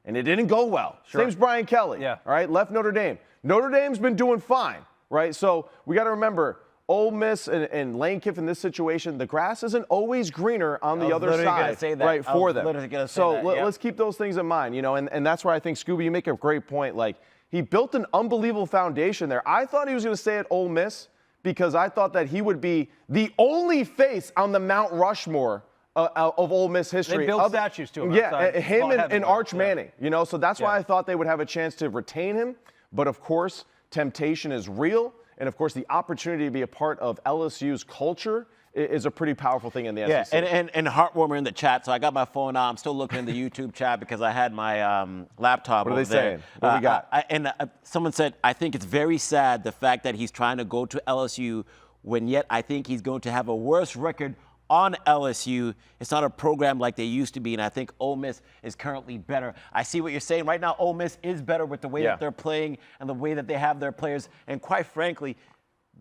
B: And it didn't go well. Sure. Name's Brian Kelly. All right, left Notre Dame. Notre Dame's been doing fine, right? So we got to remember, Ole Miss and Lane Kiffin in this situation, the grass isn't always greener on the other side, right, for them. Let's keep those things in mind, you know, and that's where I think, Skubie, you make a great point. Like, he built an unbelievable foundation there. I thought he was going to stay at Ole Miss because I thought that he would be the only face on the Mount Rushmore of Ole Miss history.
A: They built statues to him.
B: Yeah, him and Arch Manning, you know, so that's why I thought they would have a chance to retain him. But, of course, temptation is real. And, of course, the opportunity to be a part of LSU's culture is a pretty powerful thing in the SEC.
F: And heartwarmer in the chat. So I got my phone out. I'm still looking in the YouTube chat because I had my laptop over there.
B: What are they saying? What do we got?
F: Someone said, I think it's very sad the fact that he's trying to go to LSU when yet I think he's going to have a worse record on LSU. It's not a program like they used to be, and I think Ole Miss is currently better. I see what you're saying. Right now, Ole Miss is better with the way that they're playing and the way that they have their players. And quite frankly,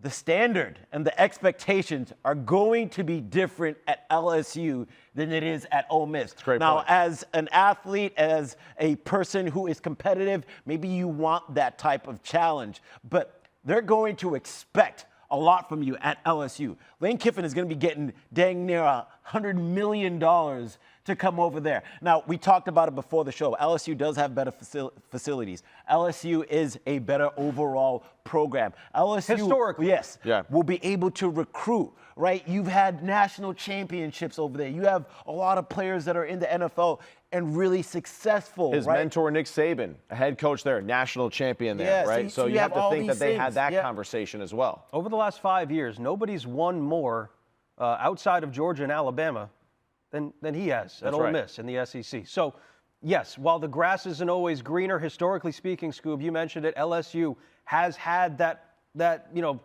F: the standard and the expectations are going to be different at LSU than it is at Ole Miss. Now, as an athlete, as a person who is competitive, maybe you want that type of challenge, but they're going to expect a lot from you at LSU. Lane Kiffin is going to be getting dang near $100 million to come over there. Now, we talked about it before the show. LSU does have better facilities. LSU is a better overall program. LSU,
A: historically,
F: will be able to recruit, right? You've had national championships over there. You have a lot of players that are in the NFL and really successful.
B: His mentor, Nick Saban, a head coach there, national champion there, right? So you have to think that they had that conversation as well.
A: Over the last 5 years, nobody's won more outside of Georgia and Alabama than he has at Ole Miss in the SEC. So, yes, while the grass isn't always greener, historically speaking, Scoob, you mentioned it, LSU has had that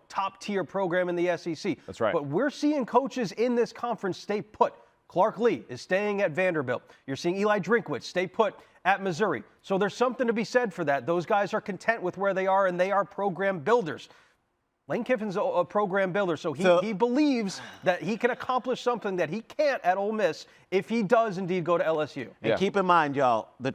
A: top-tier program in the SEC.
B: That's right.
A: But we're seeing coaches in this conference stay put. Clark Lee is staying at Vanderbilt. You're seeing Eli Drinkwitz stay put at Missouri. So there's something to be said for that. Those guys are content with where they are, and they are program builders. Lane Kiffin's a program builder, so he believes that he can accomplish something that he can't at Ole Miss if he does indeed go to LSU.
F: And keep in mind, y'all, the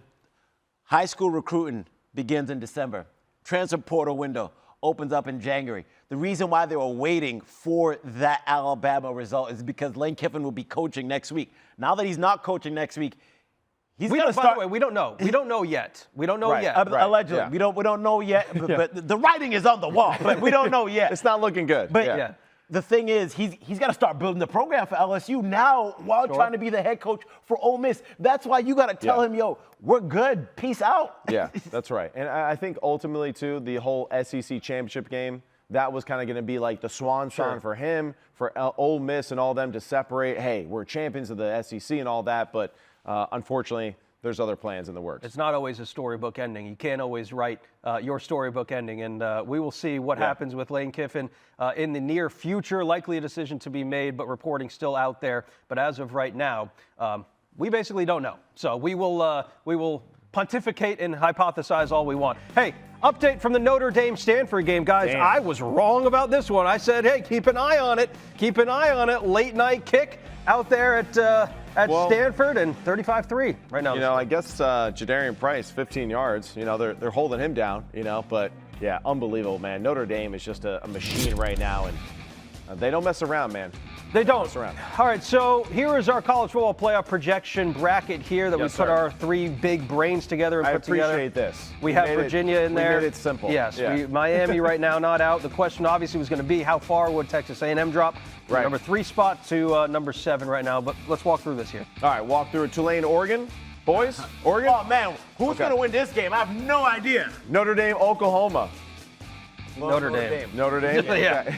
F: high school recruiting begins in December. Transfer portal window opens up in January. The reason why they were waiting for that Alabama result is because Lane Kiffin will be coaching next week. Now that he's not coaching next week, he's going to start.
A: By the way, we don't know. We don't know yet. We don't know yet.
F: Allegedly, we don't know yet. But the writing is on the wall. But we don't know yet.
B: It's not looking good.
F: But the thing is, he's got to start building the program for LSU now while trying to be the head coach for Ole Miss. That's why you got to tell him, yo, we're good. Peace out.
B: Yeah, that's right. And I think ultimately, too, the whole SEC championship game, that was kind of going to be like the swan song for him, for Ole Miss and all them to separate. Hey, we're champions of the SEC and all that. But unfortunately, there's other plans in the works.
A: It's not always a storybook ending. You can't always write your storybook ending. And we will see what happens with Lane Kiffin in the near future. Likely a decision to be made, but reporting still out there. But as of right now, we basically don't know. So we will pontificate and hypothesize all we want. Hey, update from the Notre Dame-Stanford game, guys. I was wrong about this one. I said, hey, keep an eye on it. Keep an eye on it. Late night kick out there at Stanford, and 35-3 right now.
B: You know, I guess Jadarian Price, 15 yards. You know, they're holding him down. You know, but yeah, unbelievable, man. Notre Dame is just a machine right now, and they don't mess around, man.
A: They don't. All right, so here is our college football playoff projection bracket here that we put our three big brains together and put together.
B: I appreciate this.
A: We have Virginia in there.
B: We made it simple.
A: Yes, Miami right now not out. The question obviously was going to be how far would Texas A&M drop? Right. Number 3 spot to number 7 right now, but let's walk through this here.
B: All right, walk through Tulane, Oregon. Boys, Oregon?
F: Oh, man, who's going to win this game? I have no idea.
B: Notre Dame, Oklahoma.
A: Notre Dame.
B: Notre Dame?
A: Yeah.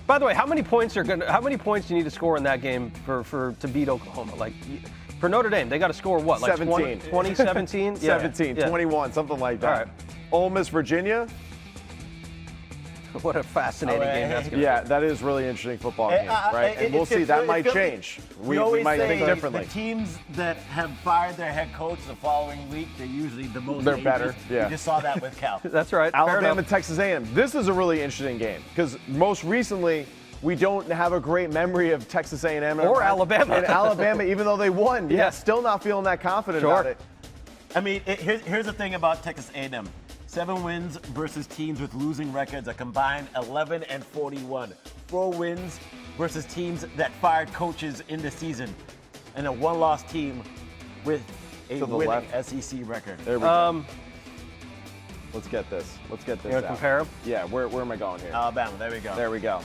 A: By the way, how many points do you need to score in that game to beat Oklahoma? Like, for Notre Dame, they got to score what? Like
B: 17.
A: 20, 17?
B: 17, 21, something like that.
A: All right.
B: Ole Miss, Virginia.
A: What a fascinating game that's going to be.
B: Yeah, that is really interesting football game, right? And we'll see. That might change. We might think differently.
F: The teams that have fired their head coach the following week, they're usually the most dangerous.
B: They're better, yeah.
F: We just saw that with Cal.
A: That's right.
B: Alabama, Texas A&M. This is a really interesting game because most recently we don't have a great memory of Texas A&M
A: or Alabama.
B: And Alabama, even though they won, still not feeling that confident about it.
F: I mean, here's the thing about Texas A&M. 7 wins versus teams with losing records, a combined 11-41. 4 wins versus teams that fired coaches in the season, and a 1-loss team with a winning SEC record.
B: There we go. Let's get this. Let's get this.
A: You want to compare them?
B: Yeah. Where am I going here?
F: Alabama. There we go.
B: There we go.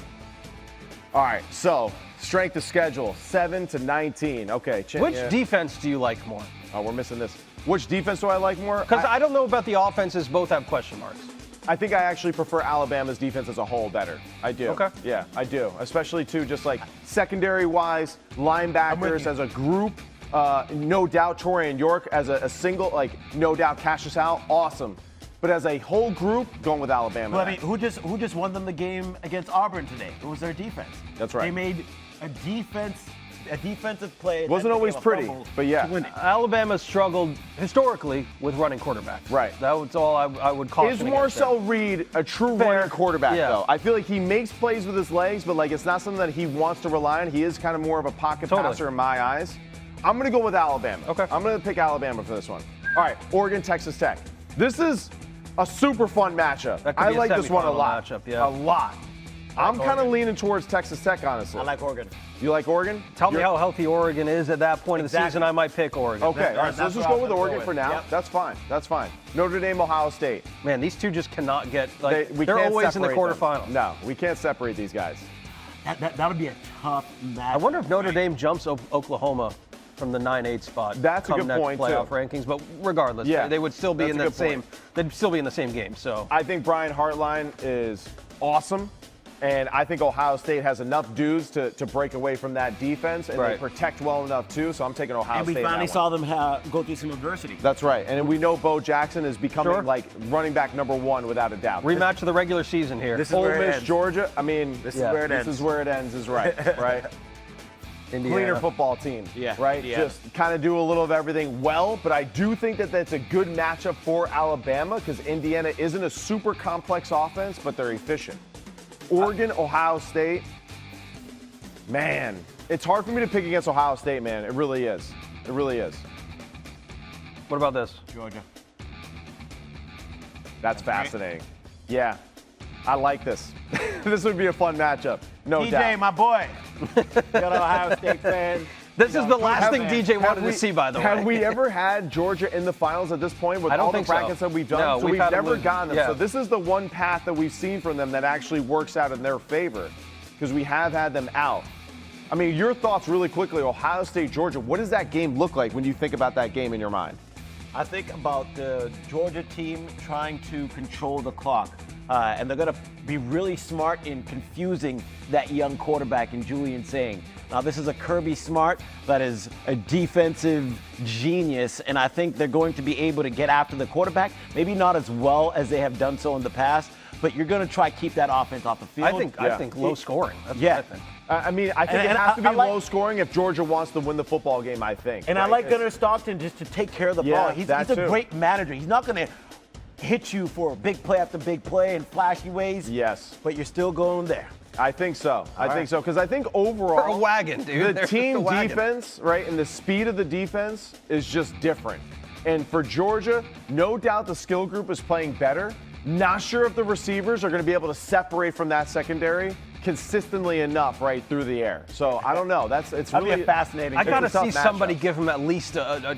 B: All right. So strength of schedule 7 to 19. Okay.
A: Which defense do you like more?
B: Oh, we're missing this. Which defense do I like more?
A: Because I don't know about the offenses. Both have question marks.
B: I think I actually prefer Alabama's defense as a whole better. I do.
A: Okay.
B: Yeah, I do. Especially, too, just like secondary-wise, linebackers as a group. No doubt Torian York as a single, like, no doubt Cassius Al, awesome. But as a whole group, going with Alabama.
F: Well, I mean, who just won them the game against Auburn today? It was their defense.
B: That's right.
F: They made a defensive play.
B: Wasn't always pretty, but yeah.
A: Alabama struggled historically with running quarterbacks.
B: Right.
A: That was all I would caution.
B: Is Marcel Reed a true running quarterback, though? I feel like he makes plays with his legs, but like it's not something that he wants to rely on. He is kind of more of a pocket passer in my eyes. I'm going to go with Alabama.
A: Okay.
B: I'm going to pick Alabama for this one. All right, Oregon, Texas Tech. This is a super fun matchup. I like this one a lot.
A: Yeah.
B: A lot. I'm kind of leaning towards Texas Tech, honestly.
F: I like Oregon.
B: You like Oregon?
A: Tell me how healthy Oregon is at that point of the season. I might pick Oregon.
B: Okay, all right, so let's just go with Oregon for now.
F: Yep.
B: That's fine. That's fine. Notre Dame, Ohio State.
A: Man, these two just cannot get, like,
B: We
A: they're
B: can't
A: always in the
B: separate them.
A: quarterfinals.
B: No, we can't separate these guys.
F: That would be a tough match.
A: I wonder if Notre Dame jumps Oklahoma from the 9-8 spot.
B: That's a good
A: next
B: point,
A: playoff
B: too.
A: rankings, but regardless, they would still be in the same. They'd still be in the same game. So
B: I think Brian Hartline is awesome, and I think Ohio State has enough dudes to break away from that defense, and they protect well enough too. So I'm taking Ohio State.
F: And we finally saw them go through some adversity.
B: That's right, and we know Bo Jackson is becoming like running back number 1 without a doubt.
A: Rematch of the regular season here.
F: This is
B: Ole
F: where it
B: Miss,
F: ends.
B: Georgia. I mean,
F: This is where it ends.
B: This is where it ends. Is right, right.
A: Indiana.
B: Cleaner football team, right?
F: Yeah.
B: Just kind of do a little of everything well, but I do think that that's a good matchup for Alabama because Indiana isn't a super complex offense, but they're efficient. Oregon, Ohio State, man, it's hard for me to pick against Ohio State, man. It really is. It really is.
A: What about this?
F: Georgia.
B: That's fascinating. Yeah, I like this. This would be a fun matchup, no doubt.
F: DJ, my boy. Got Ohio State fan.
A: This is the last thing DJ wanted to see, by the way.
B: Have we ever had Georgia in the finals at this point with all the brackets that we've done?
A: No,
B: so we've never gotten them.
A: Yeah.
B: So this is the one path that we've seen from them that actually works out in their favor because we have had them out. I mean, your thoughts really quickly, Ohio State, Georgia, what does that game look like when you think about that game in your mind?
F: I think about the Georgia team trying to control the clock. And they're going to be really smart in confusing that young quarterback in Julian Sayin. Now, this is a Kirby Smart that is a defensive genius, and I think they're going to be able to get after the quarterback, maybe not as well as they have done so in the past, but you're going to try to keep that offense off the field.
A: I think low scoring. That's what I think.
B: I mean, I think it has to be low scoring if Georgia wants to win the football game, I think.
F: And I like Gunnar Stockton just to take care of the ball. He's a great manager. He's not going to hit you for big play after big play in flashy ways.
B: Yes.
F: But you're still going there.
B: I think so. I think so. Because I think overall,
A: They're a wagon, dude.
B: The team defense, right, and the speed of the defense is just different. And for Georgia, no doubt the skill group is playing better. Not sure if the receivers are going to be able to separate from that secondary consistently enough right through the air. So I don't know. It's really
F: fascinating.
A: I got to see somebody give him at least a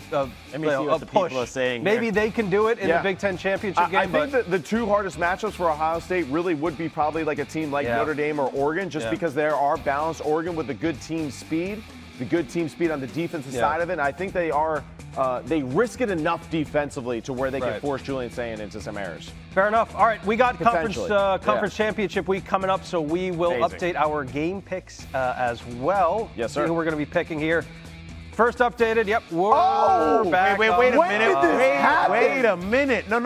A: push.
F: People are saying
A: maybe they can do it in the Big Ten championship game.
B: I think that the two hardest matchups for Ohio State really would be probably like a team like Notre Dame or Oregon, just because there are balanced. Oregon with the good team speed, on the defensive side of it. And I think they are. They risk it enough defensively to where they can force Julian Sayin into some errors.
A: Fair enough. All right, we got conference championship week coming up, so we will update our game picks as well.
B: Yes, sir.
A: See who we're going to be picking here. First updated. Yep. We're back.
F: Wait a minute. Wait a minute. No.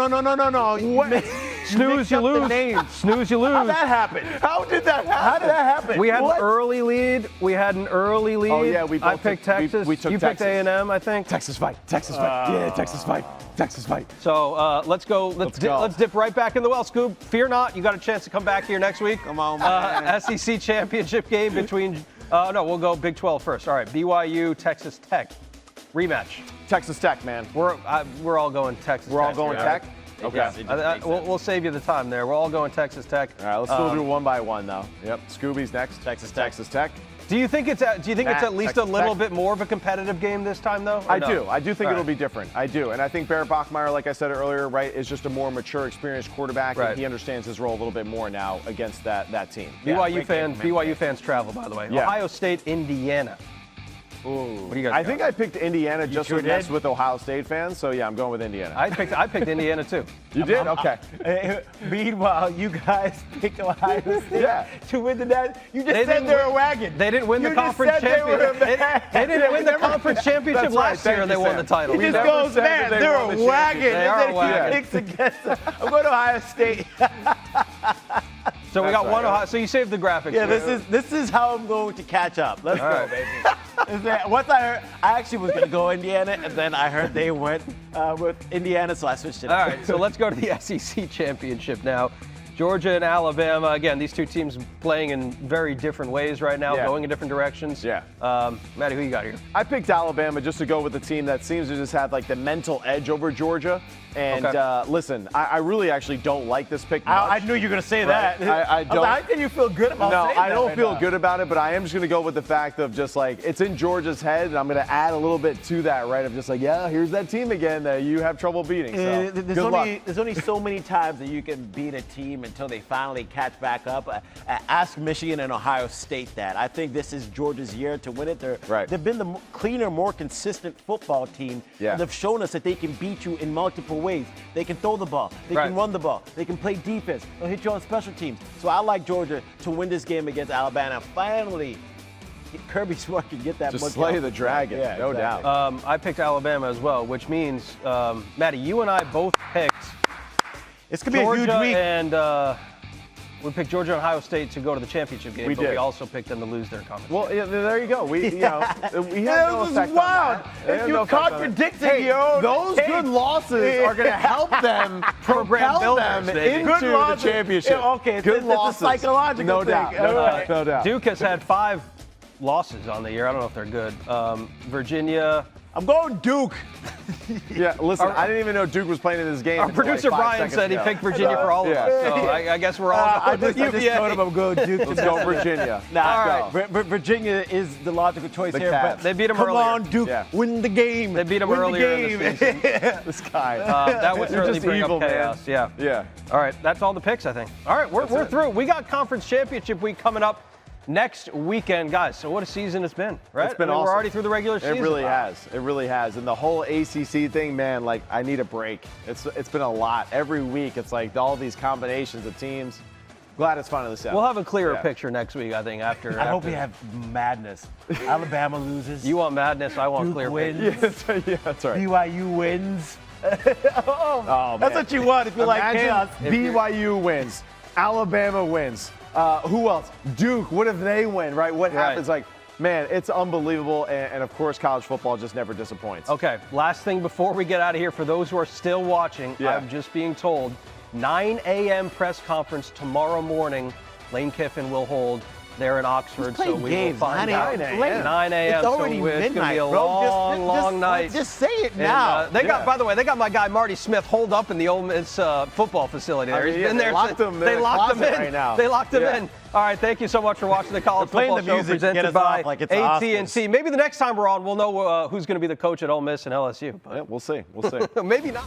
A: Snooze, you lose. Snooze, you lose.
F: How'd that happen?
B: How did that happen?
A: We had an early lead.
B: Oh yeah, we both
A: I picked Texas.
B: We took
A: you
B: Texas.
A: picked A&M, I think.
B: Texas fight. Yeah, Texas fight.
A: So let's go. Let's dip right back in the well, Scoob. Fear not. You got a chance to come back here next week.
F: Come on, man.
A: SEC championship game between. No, we'll go Big 12 first. All right, BYU, Texas Tech rematch.
B: Texas Tech, man.
A: We're all going Texas.
B: We're all going Tech. Okay.
F: Yes, it just makes sense.
A: We'll save you the time there. We're all going Texas Tech.
B: All right, let's still do one by one, though. Yep, Scubie's next. Texas Tech.
A: Do you think it's at least
B: Texas
A: a little
B: Tech.
A: bit more of a competitive game this time, though?
B: I do think
A: All
B: it'll
A: right.
B: be different. I do. And I think Behren Bachmeier, like I said earlier, right, is just a more mature, experienced quarterback,
A: Right.
B: and he understands his role a little bit more now against that team.
A: BYU fans travel, by the way.
B: Yeah.
A: Ohio State, Indiana.
F: Ooh.
A: What do you guys
B: I
A: got?
B: think I picked Indiana just
F: sure
B: to mess
F: did?
B: with Ohio State fans, so yeah, I'm going with Indiana.
A: I picked Indiana too.
B: You did? Okay.
F: Meanwhile, you guys picked Ohio State
B: Yeah.
F: to win the national. You just
A: They
F: said
A: didn't
F: they're
A: win-
F: a wagon.
A: They didn't win the
F: You just
A: conference
F: said they were
A: championship.
F: bad.
A: They didn't win the conference championship
B: That's right.
A: last year.
B: Thank
A: They
B: you,
A: won
B: Sam.
A: the title.
F: He
B: We
F: just
B: never
F: goes,
B: said
F: man,
B: that they
F: they're
B: won
F: a
B: the
F: wagon.
B: championship.
A: They are a
F: And then
A: wagon.
F: he picks against them. I'm going to Ohio State.
A: So we
B: That's
A: got
B: right,
A: one
B: yeah.
A: Ohio. So you saved the graphics.
F: Yeah,
A: here.
F: this is how I'm going to catch up. Let's
A: All
F: go,
A: right.
F: baby. Is that- Once I actually was going to go Indiana, and then I heard they went with Indiana, so I switched it.
A: All right, so let's go to the SEC championship now. Georgia and Alabama. Again, these two teams playing in very different ways right now,
B: Yeah.
A: going in different directions.
B: Yeah.
A: Maddie, who you got here?
B: I picked Alabama just to go with the team that seems to just have like the mental edge over Georgia. And
A: Okay.
B: listen, I really actually don't like this pick much.
F: I knew you were going to say
B: Right.
F: that.
B: I
F: was
B: don't-
F: like, how can you feel good about
B: No,
F: saying
B: I
F: that
B: don't
F: right
B: feel
F: now?
B: good about it, but I am just going to go with the fact of just like it's in Georgia's head, and I'm going to add a little bit to that, right? Of just like, yeah, here's that team again that you have trouble beating. So
F: There's
B: good luck.
F: there's only so many times that you can beat a team until they finally catch back up. Ask Michigan and Ohio State that. I think this is Georgia's year to win it. They've been the cleaner, more consistent football team.
B: Yeah.
F: And they've shown us that they can beat you in multiple ways. They can throw the ball. They can run the ball. They can play defense. They'll hit you on special teams. So I like Georgia to win this game against Alabama. Finally, Kirby Smart can get that
B: Just
F: much
B: slay
F: out.
B: the dragon,
F: Yeah,
B: no
F: exactly.
B: doubt.
A: I picked Alabama as well, which means, Maddie, you and I both picked
F: It's going to be a
A: Georgia
F: huge week.
A: and we picked Georgia and Ohio State to go to the championship game,
B: We
A: but
B: did.
A: we also picked them to lose their conference.
B: Well, yeah, there you go. We have no
F: This is
B: effect
F: wild.
B: on that.
F: If
B: Have
F: you
B: no effect on that.
F: contradicted
B: Hey,
F: your own
B: those
F: take.
B: good losses are going to help them
A: Program
B: propel
A: builders,
B: them
A: baby.
B: into
F: Good
B: the
F: losses.
B: championship.
F: Yeah, okay,
B: good
F: it's a
B: losses.
F: psychological
B: no
F: thing.
B: doubt,
F: All right.
B: no doubt.
A: Duke has had 5 losses on the year. I don't know if they're good. Virginia.
F: I'm going Duke.
B: Yeah, listen, I didn't even know Duke was playing in this game.
A: Our
B: until,
A: producer
B: like, 5
A: Brian
B: seconds
A: said he
B: ago.
A: picked Virginia for all of
B: Yeah.
A: us. So I guess we're all
F: I
A: going
F: just
A: with
F: told him I'm going Duke.
B: Let's go Virginia.
F: Nah,
A: All
F: right. Virginia is the logical choice
B: The
F: here.
B: Cavs.
F: But
A: They beat 'em
F: come
A: earlier.
F: on, Duke,
B: Yeah.
F: win the game.
A: They beat 'em
F: Win
A: earlier
F: the
A: in
F: game.
A: the season.
B: This guy.
A: That would
B: You're
A: certainly
B: just
A: bring
B: evil,
A: up
B: man.
A: chaos. Yeah.
B: Yeah.
A: All right, that's all the picks, I think. All right, we're through. We got conference championship week coming up next weekend, guys. So what a season it's been, right?
B: It's been
A: I mean,
B: awesome.
A: We're already through the regular season.
B: It really has. It really has. And the whole ACC thing, man, like I need a break. It's been a lot. Every week, it's like all these combinations of teams. Glad it's finally set.
A: We'll have a clearer
B: Yeah.
A: picture next week, I think. After
F: I hope
A: after-
F: we have madness. Alabama loses.
A: You want madness? I want
F: Duke
A: clear
F: wins.
A: picture.
B: Yeah, that's right.
F: BYU wins.
B: Oh,
F: That's
B: man.
F: what you want if you like
B: Imagine
F: chaos.
B: BYU wins. Alabama wins. Who else? Duke. What if they win, right? What
A: Right.
B: happens? Like, man, it's unbelievable. And of course, college football just never disappoints.
A: Okay, last thing before we get out of here, for those who are still watching,
B: Yeah.
A: I'm just being told 9 a.m. press conference tomorrow morning. Lane Kiffin will hold there in Oxford, so
F: playing
A: we
F: games.
A: will find
F: 9
A: out.
F: a.m.
A: 9 a.m.
F: It's already
A: so it's going to
F: midnight,
A: be a
F: bro.
A: long night.
F: Just say it
A: And,
F: now.
A: they got, by the way, they got my guy Marty Smith holed up in the Ole Miss football facility. There.
B: I mean,
A: He's
B: yeah,
A: been
B: they
A: there.
B: locked him in
A: They
B: the
A: locked him
B: closet
A: in
B: right now.
A: They locked him
B: Yeah.
A: in. All right, thank you so much for watching the college
F: They're playing
A: football
F: the
A: show
F: music, get
A: presented
F: us
A: by
F: off like it's the
A: AT&T. Maybe the next time we're on, we'll know who's going to be the coach at Ole Miss and LSU.
B: Yeah, we'll see. We'll see.
A: But maybe not.